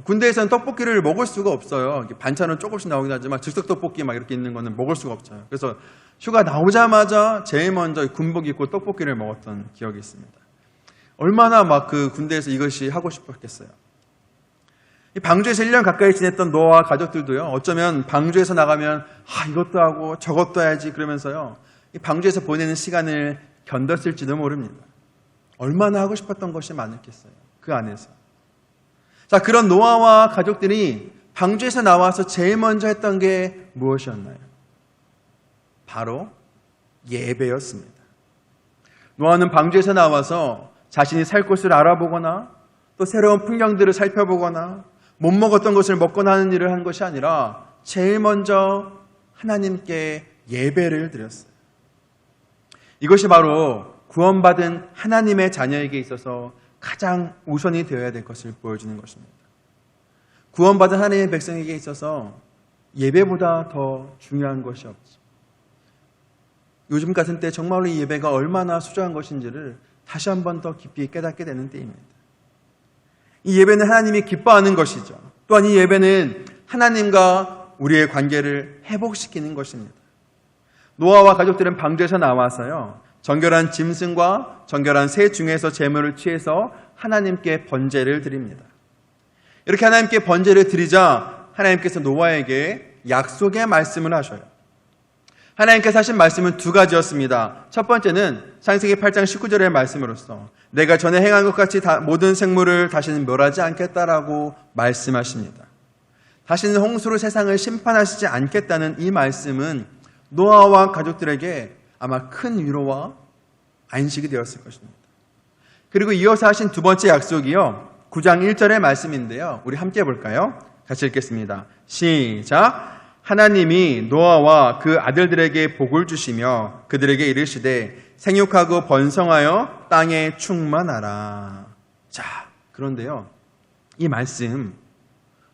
군대에서는 떡볶이를 먹을 수가 없어요. 반찬은 조금씩 나오긴 하지만 즉석 떡볶이 막 이렇게 있는 거는 먹을 수가 없잖아요. 그래서 휴가 나오자마자 제일 먼저 군복 입고 떡볶이를 먹었던 기억이 있습니다. 얼마나 막 그 군대에서 이것이 하고 싶었겠어요. 이 방주에서 1년 가까이 지냈던 노아와 가족들도요, 어쩌면 방주에서 나가면 이것도 하고 저것도 해야지 그러면서요, 이 방주에서 보내는 시간을 견뎠을지도 모릅니다. 얼마나 하고 싶었던 것이 많았겠어요, 그 안에서. 자, 그런 노아와 가족들이 방주에서 나와서 제일 먼저 했던 게 무엇이었나요? 바로 예배였습니다. 노아는 방주에서 나와서 자신이 살 곳을 알아보거나 또 새로운 풍경들을 살펴보거나 못 먹었던 것을 먹거나 하는 일을 한 것이 아니라 제일 먼저 하나님께 예배를 드렸어요. 이것이 바로 구원받은 하나님의 자녀에게 있어서 가장 우선이 되어야 될 것을 보여주는 것입니다. 구원받은 하나님의 백성에게 있어서 예배보다 더 중요한 것이 없죠. 요즘 같은 때 정말로 이 예배가 얼마나 소중한 것인지를 다시 한 번 더 깊이 깨닫게 되는 때입니다. 이 예배는 하나님이 기뻐하는 것이죠. 또한 이 예배는 하나님과 우리의 관계를 회복시키는 것입니다. 노아와 가족들은 방주에서 나와서요, 정결한 짐승과 정결한 새 중에서 제물을 취해서 하나님께 번제를 드립니다. 이렇게 하나님께 번제를 드리자 하나님께서 노아에게 약속의 말씀을 하셔요. 하나님께서 하신 말씀은 두 가지였습니다. 첫 번째는 창세기 8장 19절의 말씀으로서 내가 전에 행한 것 같이 모든 생물을 다시는 멸하지 않겠다라고 말씀하십니다. 다시는 홍수로 세상을 심판하시지 않겠다는 이 말씀은 노아와 가족들에게 아마 큰 위로와 안식이 되었을 것입니다. 그리고 이어서 하신 두 번째 약속이요, 9장 1절의 말씀인데요, 우리 함께 볼까요? 같이 읽겠습니다. 시작. 하나님이 노아와 그 아들들에게 복을 주시며 그들에게 이르시되 생육하고 번성하여 땅에 충만하라. 자, 그런데요, 이 말씀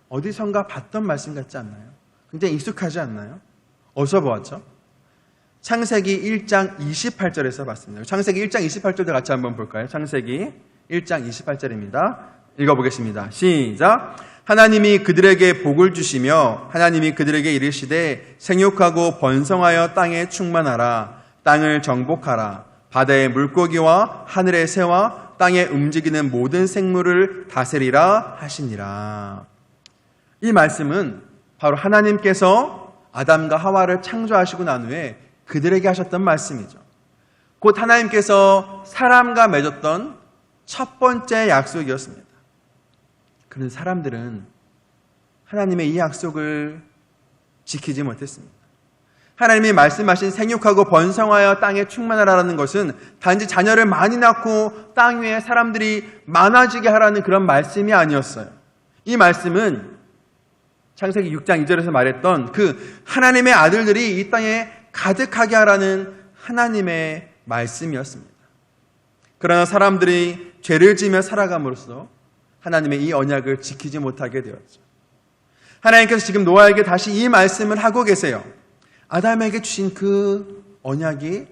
어디선가 봤던 말씀 같지 않나요? 굉장히 익숙하지 않나요? 어디서 보았죠? 창세기 1장 28절에서 봤습니다. 창세기 1장 28절도 같이 한번 볼까요? 창세기 1장 28절입니다. 읽어보겠습니다. 시작. 하나님이 그들에게 복을 주시며 하나님이 그들에게 이르시되 생육하고 번성하여 땅에 충만하라. 땅을 정복하라. 바다의 물고기와 하늘의 새와 땅에 움직이는 모든 생물을 다스리라 하시니라. 이 말씀은 바로 하나님께서 아담과 하와를 창조하시고 난 후에 그들에게 하셨던 말씀이죠. 곧 하나님께서 사람과 맺었던 첫 번째 약속이었습니다. 그런 사람들은 하나님의 이 약속을 지키지 못했습니다. 하나님이 말씀하신 생육하고 번성하여 땅에 충만하라는 것은 단지 자녀를 많이 낳고 땅 위에 사람들이 많아지게 하라는 그런 말씀이 아니었어요. 이 말씀은 창세기 6장 2절에서 말했던 그 하나님의 아들들이 이 땅에 가득하게 하라는 하나님의 말씀이었습니다. 그러나 사람들이 죄를 지며 살아감으로써 하나님의 이 언약을 지키지 못하게 되었죠. 하나님께서 지금 노아에게 다시 이 말씀을 하고 계세요. 아담에게 주신 그 언약이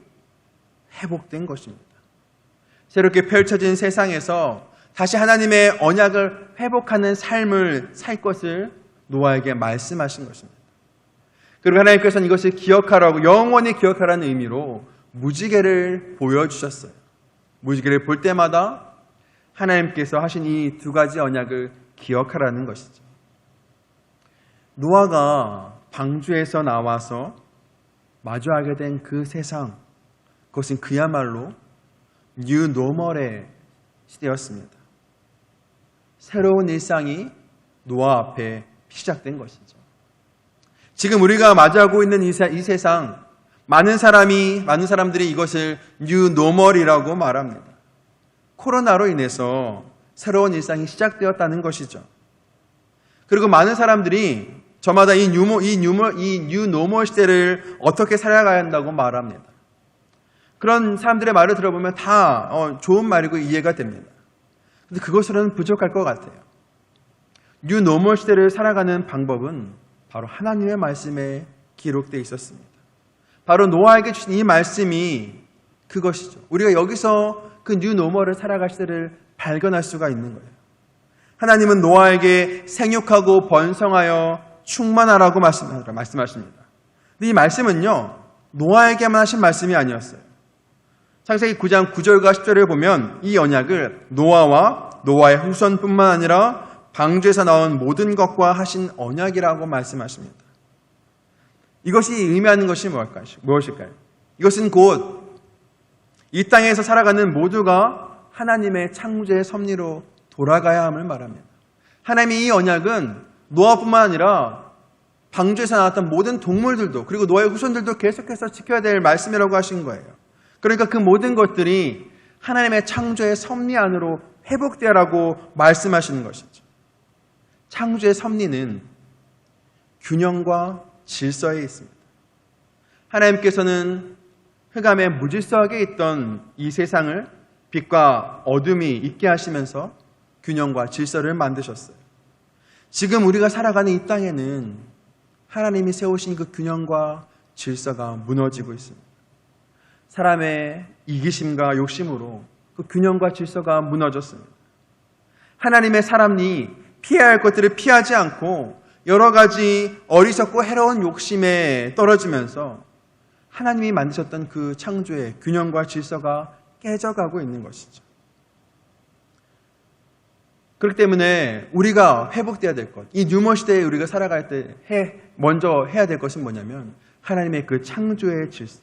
회복된 것입니다. 새롭게 펼쳐진 세상에서 다시 하나님의 언약을 회복하는 삶을 살 것을 노아에게 말씀하신 것입니다. 그리고 하나님께서는 이것을 기억하라고, 영원히 기억하라는 의미로 무지개를 보여주셨어요. 무지개를 볼 때마다 하나님께서 하신 이 두 가지 언약을 기억하라는 것이죠. 노아가 방주에서 나와서 마주하게 된 그 세상, 그것은 그야말로 뉴노멀의 시대였습니다. 새로운 일상이 노아 앞에 시작된 것이죠. 지금 우리가 맞이하고 있는 이 세상, 많은 사람들이 이것을 뉴노멀이라고 말합니다. 코로나로 인해서 새로운 일상이 시작되었다는 것이죠. 그리고 많은 사람들이 저마다 이 뉴노멀 시대를 어떻게 살아가야 한다고 말합니다. 그런 사람들의 말을 들어보면 다 좋은 말이고 이해가 됩니다. 근데 그것으로는 부족할 것 같아요. 뉴노멀 시대를 살아가는 방법은 바로 하나님의 말씀에 기록되어 있었습니다. 바로 노아에게 주신 이 말씀이 그것이죠. 우리가 여기서 그 뉴노멀을 살아갈 시대를 발견할 수가 있는 거예요. 하나님은 노아에게 생육하고 번성하여 충만하라고 말씀하십니다. 근데 이 말씀은요, 노아에게만 하신 말씀이 아니었어요. 창세기 9장 9절과 10절을 보면 이 언약을 노아와 노아의 후손뿐만 아니라 방주에서 나온 모든 것과 하신 언약이라고 말씀하십니다. 이것이 의미하는 것이 무엇일까요? 이것은 곧 이 땅에서 살아가는 모두가 하나님의 창조의 섭리로 돌아가야 함을 말합니다. 하나님의 이 언약은 노아뿐만 아니라 방주에서 나왔던 모든 동물들도 그리고 노아의 후손들도 계속해서 지켜야 될 말씀이라고 하신 거예요. 그러니까 그 모든 것들이 하나님의 창조의 섭리 안으로 회복되라고 말씀하시는 것이죠. 창조의 섭리는 균형과 질서에 있습니다. 하나님께서는 흑암의 무질서하게 있던 이 세상을 빛과 어둠이 있게 하시면서 균형과 질서를 만드셨어요. 지금 우리가 살아가는 이 땅에는 하나님이 세우신 그 균형과 질서가 무너지고 있습니다. 사람의 이기심과 욕심으로 그 균형과 질서가 무너졌습니다. 하나님의 사람이 피해야 할 것들을 피하지 않고 여러 가지 어리석고 해로운 욕심에 떨어지면서 하나님이 만드셨던 그 창조의 균형과 질서가 깨져가고 있는 것이죠. 그렇기 때문에 우리가 회복돼야 될 것, 이 뉴머 시대에 우리가 살아갈 때 먼저 해야 될 것은 뭐냐면 하나님의 그 창조의 질서,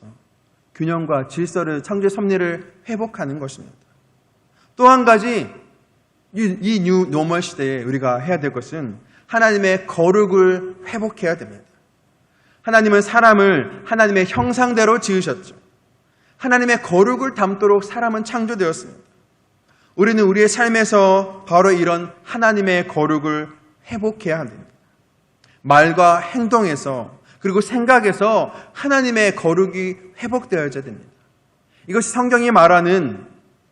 균형과 질서를, 창조의 섭리를 회복하는 것입니다. 또 한 가지 이 뉴 노멀 시대에 우리가 해야 될 것은 하나님의 거룩을 회복해야 됩니다. 하나님은 사람을 하나님의 형상대로 지으셨죠. 하나님의 거룩을 담도록 사람은 창조되었습니다. 우리는 우리의 삶에서 바로 이런 하나님의 거룩을 회복해야 합니다. 말과 행동에서 그리고 생각에서 하나님의 거룩이 회복되어야 됩니다. 이것이 성경이 말하는,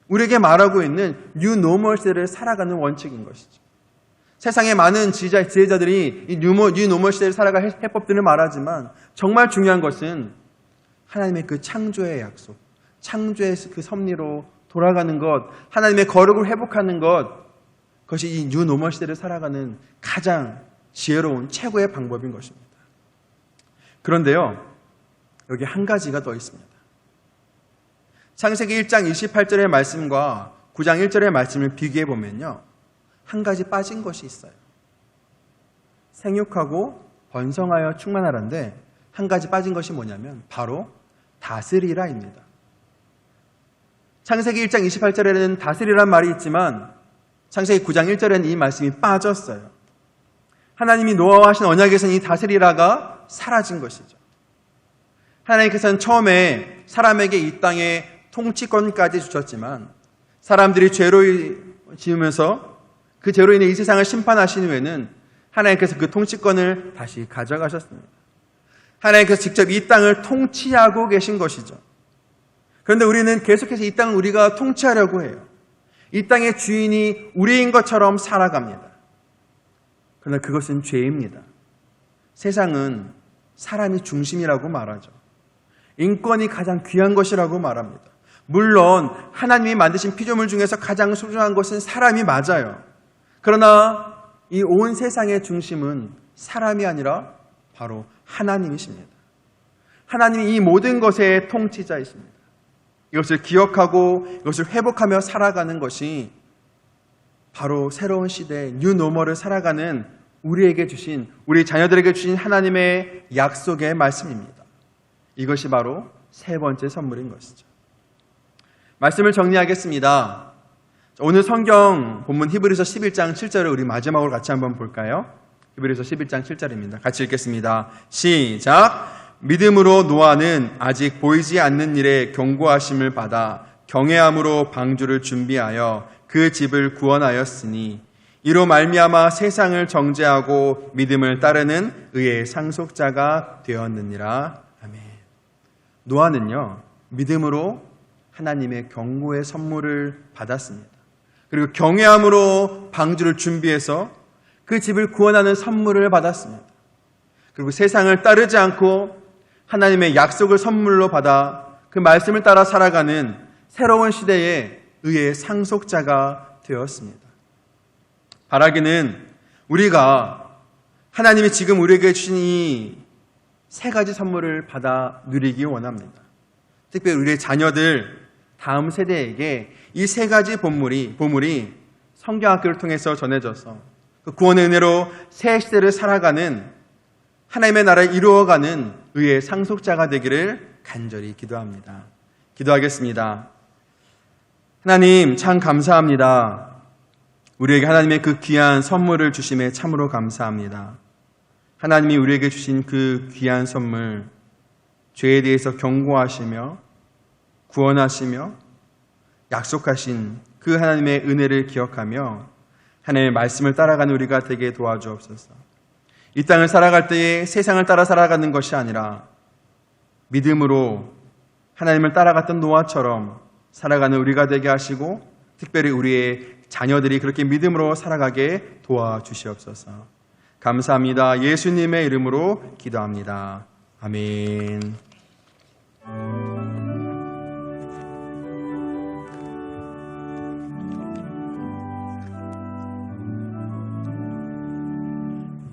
우리에게 말하고 있는 뉴 노멀 시대를 살아가는 원칙인 것이죠. 세상의 많은 지혜자들이 이 뉴 노멀 시대를 살아갈 해법들을 말하지만 정말 중요한 것은 하나님의 그 창조의 약속, 창조의 그 섭리로 돌아가는 것, 하나님의 거룩을 회복하는 것, 그것이 이 뉴 노멀 시대를 살아가는 가장 지혜로운 최고의 방법인 것입니다. 그런데요, 여기 한 가지가 더 있습니다. 창세기 1장 28절의 말씀과 9장 1절의 말씀을 비교해 보면요, 한 가지 빠진 것이 있어요. 생육하고 번성하여 충만하라인데 한 가지 빠진 것이 뭐냐면 바로 다스리라입니다. 창세기 1장 28절에는 다스리란 말이 있지만 창세기 9장 1절에는 이 말씀이 빠졌어요. 하나님이 노아와 하신 언약에서는 이 다스리라가 사라진 것이죠. 하나님께서는 처음에 사람에게 이 땅의 통치권까지 주셨지만 사람들이 죄로 지으면서 그 죄로 인해 이 세상을 심판하신 후에는 하나님께서 그 통치권을 다시 가져가셨습니다. 하나님께서 직접 이 땅을 통치하고 계신 것이죠. 그런데 우리는 계속해서 이 땅을 우리가 통치하려고 해요. 이 땅의 주인이 우리인 것처럼 살아갑니다. 그러나 그것은 죄입니다. 세상은 사람이 중심이라고 말하죠. 인권이 가장 귀한 것이라고 말합니다. 물론 하나님이 만드신 피조물 중에서 가장 소중한 것은 사람이 맞아요. 그러나 이 온 세상의 중심은 사람이 아니라 바로 하나님이십니다. 하나님이 이 모든 것의 통치자이십니다. 이것을 기억하고 이것을 회복하며 살아가는 것이 바로 새로운 시대 뉴 노멀을 살아가는 우리에게 주신, 우리 자녀들에게 주신 하나님의 약속의 말씀입니다. 이것이 바로 세 번째 선물인 것이죠. 말씀을 정리하겠습니다. 오늘 성경 본문 히브리서 11장 7절을 우리 마지막으로 같이 한번 볼까요? 히브리서 11장 7절입니다. 같이 읽겠습니다. 시작! 믿음으로 노아는 아직 보이지 않는 일에 경고하심을 받아 경외함으로 방주를 준비하여 그 집을 구원하였으니 이로 말미암아 세상을 정죄하고 믿음을 따르는 의의 상속자가 되었느니라. 아멘. 노아는요, 믿음으로 하나님의 경고의 선물을 받았습니다. 그리고 경외함으로 방주를 준비해서 그 집을 구원하는 선물을 받았습니다. 그리고 세상을 따르지 않고 하나님의 약속을 선물로 받아 그 말씀을 따라 살아가는 새로운 시대의 의의 상속자가 되었습니다. 바라기는 우리가 하나님이 지금 우리에게 주신 이 세 가지 선물을 받아 누리기 원합니다. 특별히 우리의 자녀들, 다음 세대에게 이 세 가지 보물이 성경학교를 통해서 전해져서 그 구원의 은혜로 새 시대를 살아가는 하나님의 나라를 이루어가는 의의 상속자가 되기를 간절히 기도합니다. 기도하겠습니다. 하나님 참 감사합니다. 우리에게 하나님의 그 귀한 선물을 주심에 참으로 감사합니다. 하나님이 우리에게 주신 그 귀한 선물, 죄에 대해서 경고하시며 구원하시며 약속하신 그 하나님의 은혜를 기억하며 하나님의 말씀을 따라가는 우리가 되게 도와주옵소서. 이 땅을 살아갈 때에 세상을 따라 살아가는 것이 아니라 믿음으로 하나님을 따라갔던 노아처럼 살아가는 우리가 되게 하시고 특별히 우리의 자녀들이 그렇게 믿음으로 살아가게 도와주시옵소서. 감사합니다. 예수님의 이름으로 기도합니다. 아멘.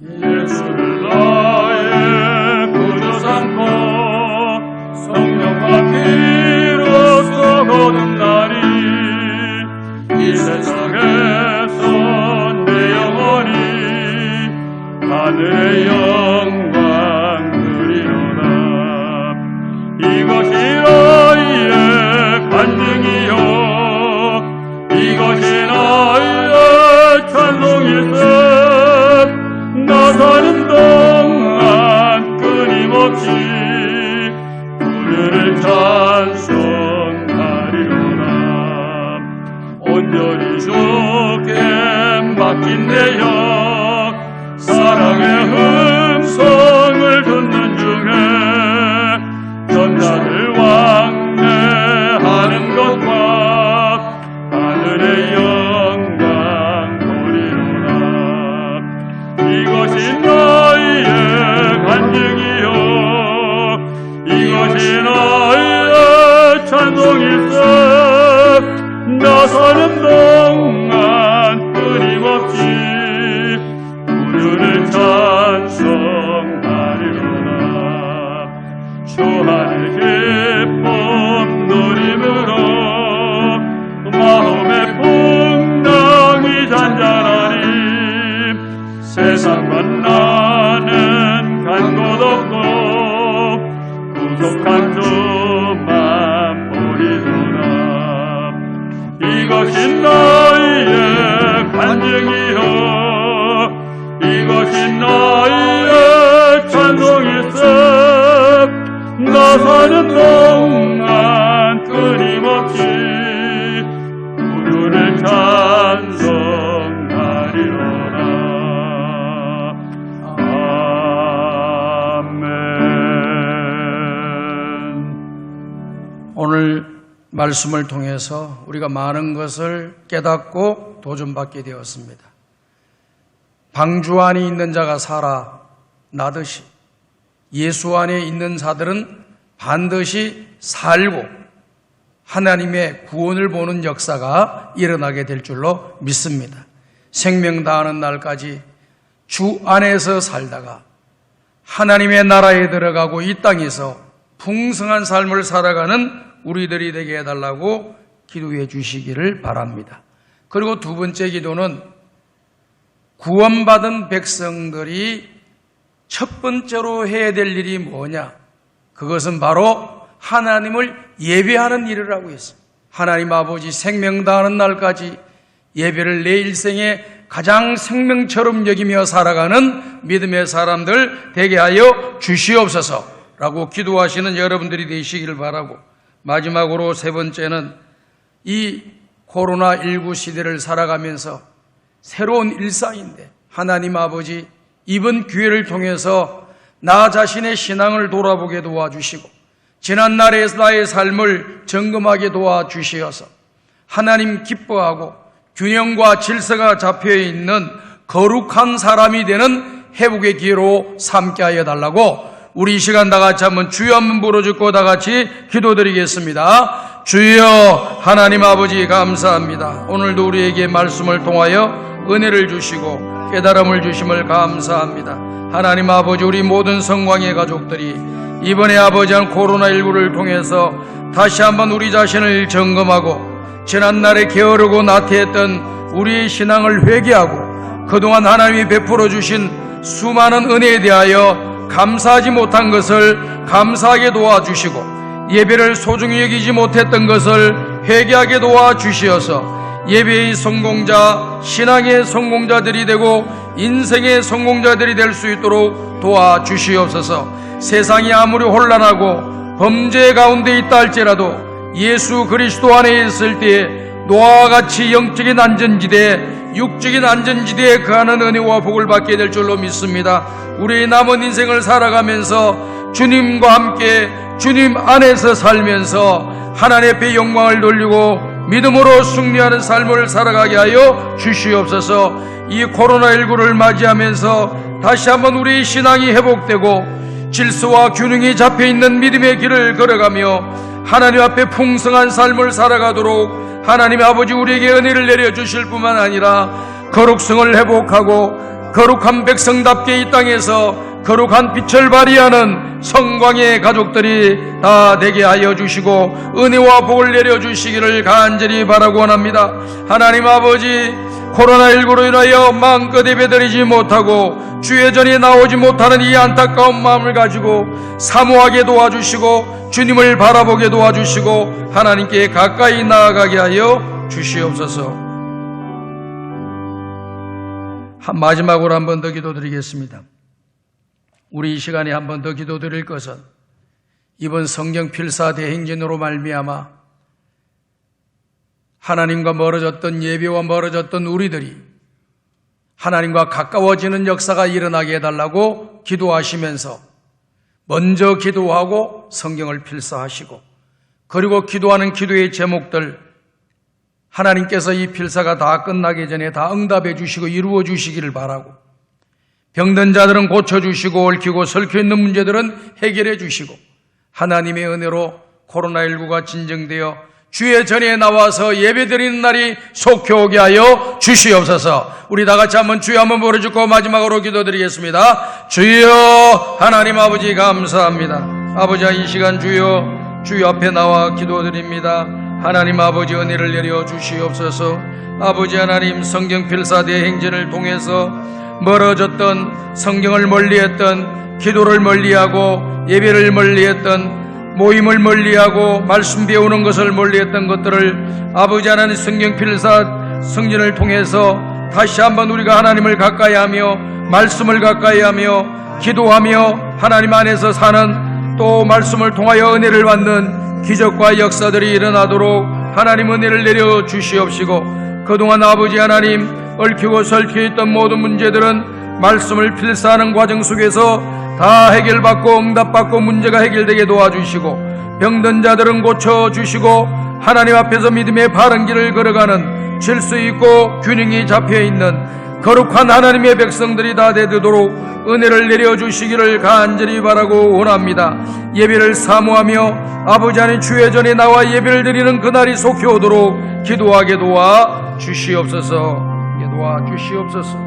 예수를 나의 구주 삼고 성령과 피로써 거듭나니 이 세상에서 내 영혼이 하늘의 영광 누리노라. 이것이 나의 간증이요 이것이 나의 찬송일세. 나 사는 동안 끊임없이 그를 찬송하리로라. 온전히 주께 맡긴 내 영 사랑의 음성을 듣는 중에 전자들 왕래하는 것과 하늘의 영광 보리로라. 이것이 나의 간증이요 이것이 나의 찬송일세. 나 사는 동안 끊임없이 구주를 찬송하리로라. 주 안의 기쁨 누림으로 마음의 풍랑이 잔잔하니 세상 만나는 간 곳 없고 구속한 주만 보리노라. 이것이 나의 간증이요 이것이 나의 찬송일세. 나 사는 동안 끊임없이 구주를 찬송하리로라. 오늘 말씀을 통해서 우리가 많은 것을 깨닫고 도전받게 되었습니다. 방주 안에 있는 자가 살아나듯이 예수 안에 있는 자들은 반드시 살고 하나님의 구원을 보는 역사가 일어나게 될 줄로 믿습니다. 생명 다하는 날까지 주 안에서 살다가 하나님의 나라에 들어가고 이 땅에서 풍성한 삶을 살아가는 우리들이 되게 해달라고 기도해 주시기를 바랍니다. 그리고 두 번째 기도는 구원받은 백성들이 첫 번째로 해야 될 일이 뭐냐? 그것은 바로 하나님을 예배하는 일이라고 했습니다. 하나님 아버지 생명 다하는 날까지 예배를 내 일생에 가장 생명처럼 여기며 살아가는 믿음의 사람들 되게 하여 주시옵소서라고 기도하시는 여러분들이 되시기를 바라고, 마지막으로 세 번째는 이 코로나19 시대를 살아가면서 새로운 일상인데 하나님 아버지 이번 기회를 통해서 나 자신의 신앙을 돌아보게 도와주시고 지난날의 나의 삶을 점검하게 도와주시어서 하나님 기뻐하고 균형과 질서가 잡혀있는 거룩한 사람이 되는 회복의 기회로 삼게 하여 달라고 우리 이 시간 다 같이 한번 주여 한번 부르짖고 다 같이 기도드리겠습니다. 주여 하나님 아버지 감사합니다. 오늘도 우리에게 말씀을 통하여 은혜를 주시고 깨달음을 주심을 감사합니다. 하나님 아버지 우리 모든 성광의 가족들이 이번에 아버지한 코로나19를 통해서 다시 한번 우리 자신을 점검하고 지난날에 게으르고 나태했던 우리의 신앙을 회개하고 그동안 하나님이 베풀어 주신 수많은 은혜에 대하여 감사하지 못한 것을 감사하게 도와주시고, 예배를 소중히 여기지 못했던 것을 회개하게 도와주시어서 예배의 성공자, 신앙의 성공자들이 되고 인생의 성공자들이 될 수 있도록 도와주시옵소서. 세상이 아무리 혼란하고 범죄 가운데 있다 할지라도 예수 그리스도 안에 있을 때에 노아와 같이 영적인 안전지대에, 육적인 안전지대에 거하는 은혜와 복을 받게 될 줄로 믿습니다. 우리의 남은 인생을 살아가면서 주님과 함께 주님 안에서 살면서 하나님 앞에 영광을 돌리고 믿음으로 승리하는 삶을 살아가게 하여 주시옵소서. 이 코로나19를 맞이하면서 다시 한번 우리의 신앙이 회복되고 질서와 균형이 잡혀있는 믿음의 길을 걸어가며 하나님 앞에 풍성한 삶을 살아가도록 하나님 아버지 우리에게 은혜를 내려주실 뿐만 아니라 거룩성을 회복하고 거룩한 백성답게 이 땅에서 거룩한 빛을 발휘하는 성광의 가족들이 다 되게 하여 주시고 은혜와 복을 내려주시기를 간절히 바라고 원합니다. 하나님 아버지, 코로나19로 인하여 마음껏 예배드리지 못하고 주의 전에 나오지 못하는 이 안타까운 마음을 가지고 사모하게 도와주시고 주님을 바라보게 도와주시고 하나님께 가까이 나아가게 하여 주시옵소서. 마지막으로 한 번 더 기도드리겠습니다. 우리 이 시간에 한 번 더 기도드릴 것은 이번 성경 필사 대행진으로 말미암아 하나님과 멀어졌던, 예배와 멀어졌던 우리들이 하나님과 가까워지는 역사가 일어나게 해달라고 기도하시면서 먼저 기도하고 성경을 필사하시고, 그리고 기도하는 기도의 제목들 하나님께서 이 필사가 다 끝나기 전에 다 응답해 주시고 이루어 주시기를 바라고, 병든 자들은 고쳐주시고 얽히고 설켜 있는 문제들은 해결해 주시고, 하나님의 은혜로 코로나19가 진정되어 주의 전에 나와서 예배드리는 날이 속히 오게 하여 주시옵소서. 우리 다 같이 한번 주여 한번 부르짖고 마지막으로 기도드리겠습니다. 주여, 하나님 아버지 감사합니다. 아버지, 이 시간 주여 앞에 나와 기도드립니다. 하나님 아버지 은혜를 내려 주시옵소서. 아버지 하나님, 성경 필사 대행진을 통해서 멀어졌던, 성경을 멀리했던, 기도를 멀리하고 예배를 멀리했던, 모임을 멀리하고 말씀 배우는 것을 멀리했던 것들을 아버지 하나님 성경 필사 성진을 통해서 다시 한번 우리가 하나님을 가까이하며 말씀을 가까이하며 기도하며 하나님 안에서 사는, 또 말씀을 통하여 은혜를 받는 기적과 역사들이 일어나도록 하나님 은혜를 내려 주시옵시고, 그동안 아버지 하나님 얽히고 설켜 있던 모든 문제들은 말씀을 필사하는 과정 속에서 다 해결받고 응답받고 문제가 해결되게 도와주시고, 병든 자들은 고쳐주시고 하나님 앞에서 믿음의 바른 길을 걸어가는 질서 있고 균형이 잡혀있는 거룩한 하나님의 백성들이 다 되도록 은혜를 내려주시기를 간절히 바라고 원합니다. 예배를 사모하며 아버지 하나님 주의 전에 나와 예배를 드리는 그날이 속히 오도록 기도하게 도와주시옵소서. 도와주시옵소서.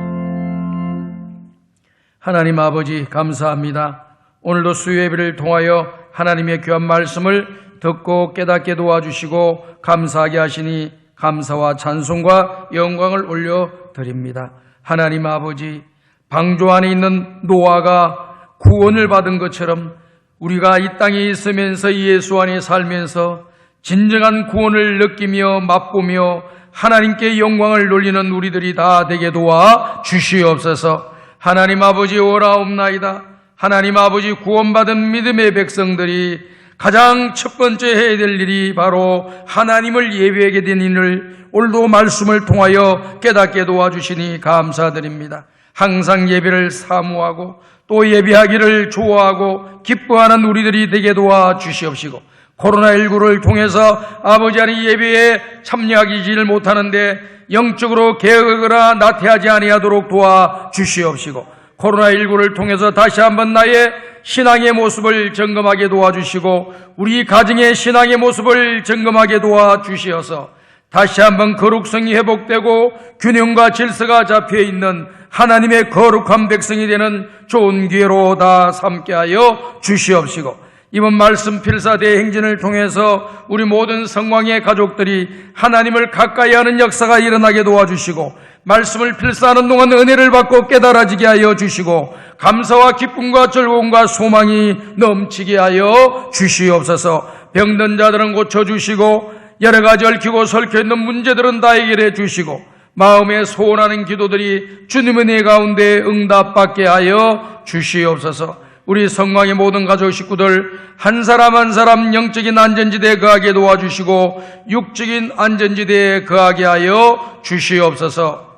하나님 아버지 감사합니다. 오늘도 수요 예배를 통하여 하나님의 귀한 말씀을 듣고 깨닫게 도와주시고 감사하게 하시니 감사와 찬송과 영광을 올려드립니다. 하나님 아버지, 방주 안에 있는 노아가 구원을 받은 것처럼 우리가 이 땅에 있으면서 예수 안에 살면서 진정한 구원을 느끼며 맛보며 하나님께 영광을 돌리는 우리들이 다 되게 도와 주시옵소서. 하나님 아버지 오라옵나이다. 하나님 아버지, 구원받은 믿음의 백성들이 가장 첫 번째 해야 될 일이 바로 하나님을 예배하게 된 일을 오늘도 말씀을 통하여 깨닫게 도와주시니 감사드립니다. 항상 예배를 사모하고 또 예배하기를 좋아하고 기뻐하는 우리들이 되게 도와주시옵시고, 코로나19를 통해서 아버지 하나님 예배에 참여하지 못하는데 영적으로 게으르거나 나태하지 아니하도록 도와주시옵시고, 코로나19를 통해서 다시 한번 나의 신앙의 모습을 점검하게 도와주시고 우리 가정의 신앙의 모습을 점검하게 도와주시어서 다시 한번 거룩성이 회복되고 균형과 질서가 잡혀있는 하나님의 거룩한 백성이 되는 좋은 기회로 다 삼게 하여 주시옵시고, 이번 말씀 필사 대행진을 통해서 우리 모든 성광의 가족들이 하나님을 가까이 하는 역사가 일어나게 도와주시고 말씀을 필사하는 동안 은혜를 받고 깨달아지게 하여 주시고 감사와 기쁨과 즐거움과 소망이 넘치게 하여 주시옵소서. 병든 자들은 고쳐주시고 여러 가지 얽히고 설켜 있는 문제들은 다 해결해 주시고 마음에 소원하는 기도들이 주님의 은혜 가운데 응답받게 하여 주시옵소서. 우리 성광의 모든 가족 식구들 한 사람 한 사람 영적인 안전지대에 거하게 도와주시고 육적인 안전지대에 거하게 하여 주시옵소서.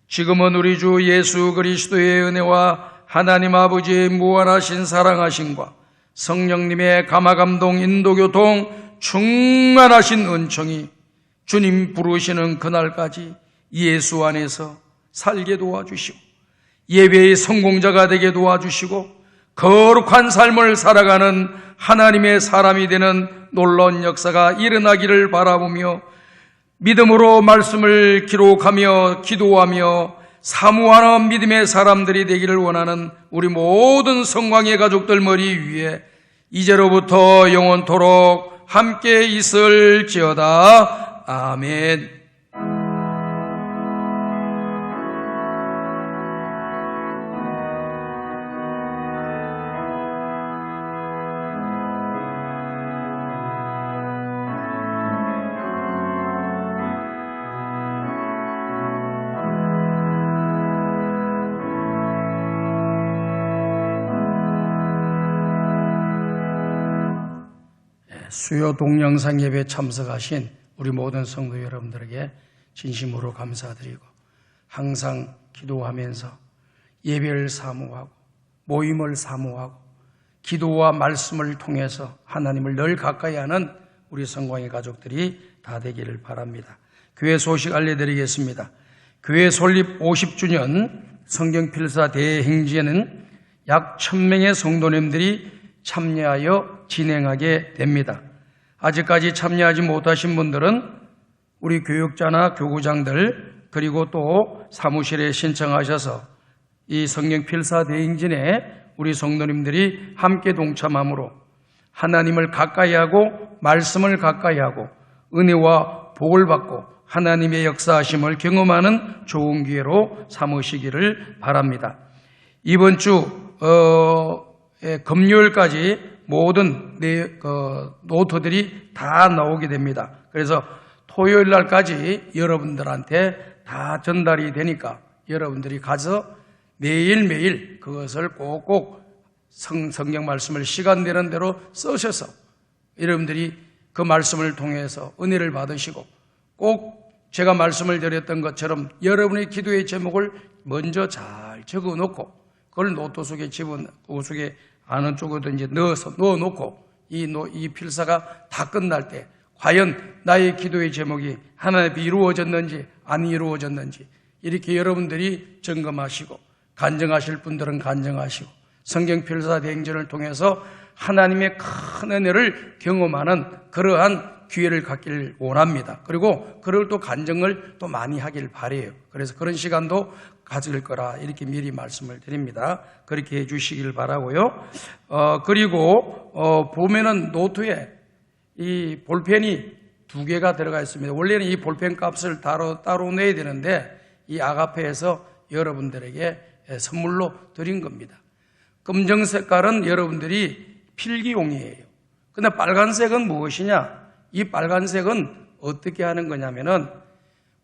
지금은 우리 주 예수 그리스도의 은혜와 하나님 아버지의 무한하신 사랑하심과 성령님의 감화감동 인도교통 충만하신 은총이 주님 부르시는 그날까지 예수 안에서 살게 도와주시고 예배의 성공자가 되게 도와주시고 거룩한 삶을 살아가는 하나님의 사람이 되는 놀라운 역사가 일어나기를 바라보며 믿음으로 말씀을 기록하며 기도하며 사모하는 믿음의 사람들이 되기를 원하는 우리 모든 성광의 가족들 머리 위에 이제로부터 영원토록 함께 있을지어다. 아멘. 수요 동영상 예배에 참석하신 우리 모든 성도 여러분들에게 진심으로 감사드리고 항상 기도하면서 예배를 사모하고 모임을 사모하고 기도와 말씀을 통해서 하나님을 늘 가까이 하는 우리 성광의 가족들이 다 되기를 바랍니다. 교회 소식 알려드리겠습니다. 교회 설립 50주년 성경필사 대행진에는 약 1000명의 성도님들이 참여하여 진행하게 됩니다. 아직까지 참여하지 못하신 분들은 우리 교육자나 교구장들 그리고 또 사무실에 신청하셔서 이 성경 필사 대행진에 우리 성도님들이 함께 동참함으로 하나님을 가까이 하고 말씀을 가까이 하고 은혜와 복을 받고 하나님의 역사하심을 경험하는 좋은 기회로 삼으시기를 바랍니다. 이번 주 금요일까지 모든 노트들이 다 나오게 됩니다. 그래서 토요일 날까지 여러분들한테 다 전달이 되니까 여러분들이 가서 매일매일 그것을 꼭꼭 성경 말씀을 시간 되는 대로 쓰셔서 여러분들이 그 말씀을 통해서 은혜를 받으시고 꼭 제가 말씀을 드렸던 것처럼 여러분의 기도의 제목을 먼저 잘 적어 놓고 그걸 노트 속에 속에 아는 쪽으로든지 넣어놓고 이 필사가 다 끝날 때 과연 나의 기도의 제목이 하나님 앞에 이루어졌는지 안 이루어졌는지 이렇게 여러분들이 점검하시고 간증하실 분들은 간증하시고 성경 필사 대행전을 통해서 하나님의 큰 은혜를 경험하는 그러한 기회를 갖기를 원합니다. 그리고 그걸 또 간증을 또 많이 하길 바라요. 그래서 그런 시간도 가질 거라 이렇게 미리 말씀을 드립니다. 그렇게 해주시길 바라고요. 그리고 보면은 노트에 이 볼펜이 2개가 들어가 있습니다. 원래는 이 볼펜 값을 따로 내야 되는데 이 아가페에서 여러분들에게 선물로 드린 겁니다. 검정 색깔은 여러분들이 필기용이에요. 근데 빨간색은 무엇이냐? 이 빨간색은 어떻게 하는 거냐면은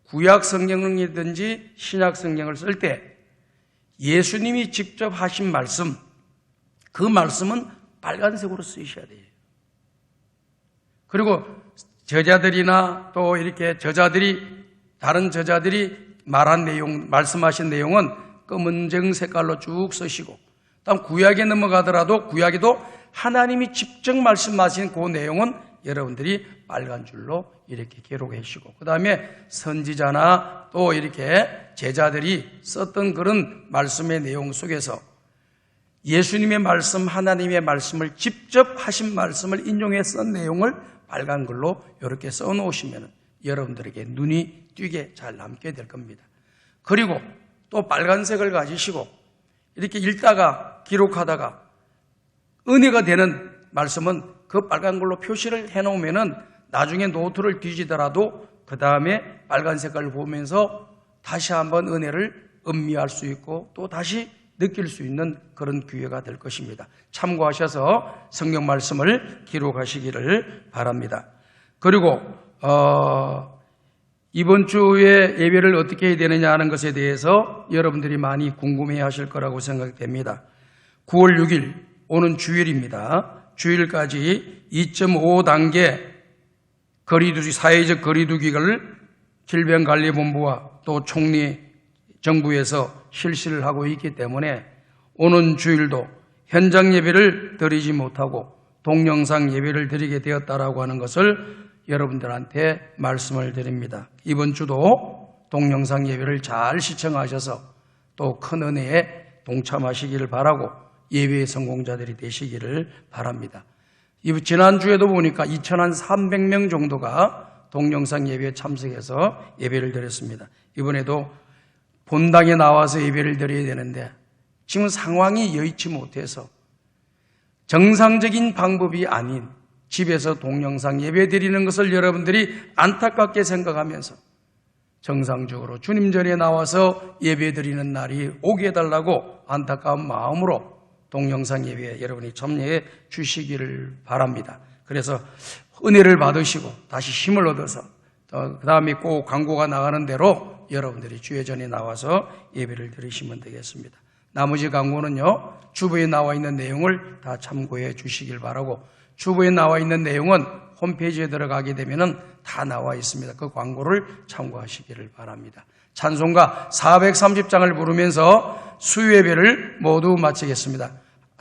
구약 성경이든지 신약 성경을 쓸 때 예수님이 직접 하신 말씀, 그 말씀은 빨간색으로 쓰셔야 돼요. 그리고 저자들이나 또 이렇게 다른 저자들이 말한 내용, 말씀하신 내용은 검은정 색깔로 쭉 쓰시고, 다음 구약에 넘어가더라도 구약에도 하나님이 직접 말씀하신 그 내용은 여러분들이 빨간 줄로 이렇게 기록해 주시고, 그 다음에 선지자나 또 이렇게 제자들이 썼던 그런 말씀의 내용 속에서 예수님의 말씀, 하나님의 말씀을 직접 하신 말씀을 인용해 쓴 내용을 빨간 글로 이렇게 써놓으시면 여러분들에게 눈이 띄게 잘 남게 될 겁니다. 그리고 또 빨간색을 가지시고 이렇게 읽다가 기록하다가 은혜가 되는 말씀은 그 빨간 걸로 표시를 해놓으면은 나중에 노트를 뒤지더라도 그 다음에 빨간 색깔을 보면서 다시 한번 은혜를 음미할 수 있고 또 다시 느낄 수 있는 그런 기회가 될 것입니다. 참고하셔서 성경 말씀을 기록하시기를 바랍니다. 그리고 이번 주에 예배를 어떻게 해야 되느냐 하는 것에 대해서 여러분들이 많이 궁금해 하실 거라고 생각됩니다. 9월 6일 오는 주일입니다. 주일까지 2.5단계 거리두기, 사회적 거리두기를 질병관리본부와 또 총리 정부에서 실시를 하고 있기 때문에 오는 주일도 현장 예배를 드리지 못하고 동영상 예배를 드리게 되었다라고 하는 것을 여러분들한테 말씀을 드립니다. 이번 주도 동영상 예배를 잘 시청하셔서 또 큰 은혜에 동참하시기를 바라고 예배의 성공자들이 되시기를 바랍니다. 지난주에도 보니까 2,300명 정도가 동영상 예배에 참석해서 예배를 드렸습니다. 이번에도 본당에 나와서 예배를 드려야 되는데 지금 상황이 여의치 못해서 정상적인 방법이 아닌 집에서 동영상 예배 드리는 것을 여러분들이 안타깝게 생각하면서 정상적으로 주님 전에 나와서 예배 드리는 날이 오게 해달라고 안타까운 마음으로 동영상 예배에 여러분이 참여해 주시기를 바랍니다. 그래서 은혜를 받으시고 다시 힘을 얻어서 그 다음에 꼭 광고가 나가는 대로 여러분들이 주의 전에 나와서 예배를 드리시면 되겠습니다. 나머지 광고는요, 주부에 나와 있는 내용을 다 참고해 주시길 바라고, 주부에 나와 있는 내용은 홈페이지에 들어가게 되면은 다 나와 있습니다. 그 광고를 참고하시기를 바랍니다. 찬송가 430장을 부르면서 수요 예배를 모두 마치겠습니다.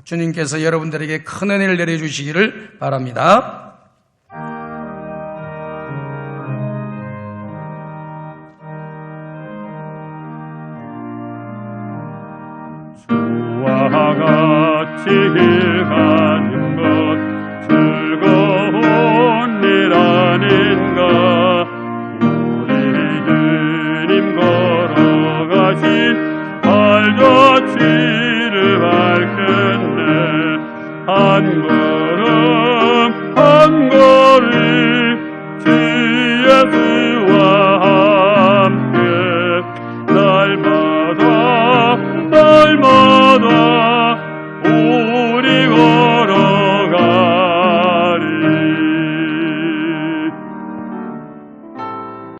주님께서 여러분들에게 큰 은혜를 내려주시기를 바랍니다. 주와 같이 행하니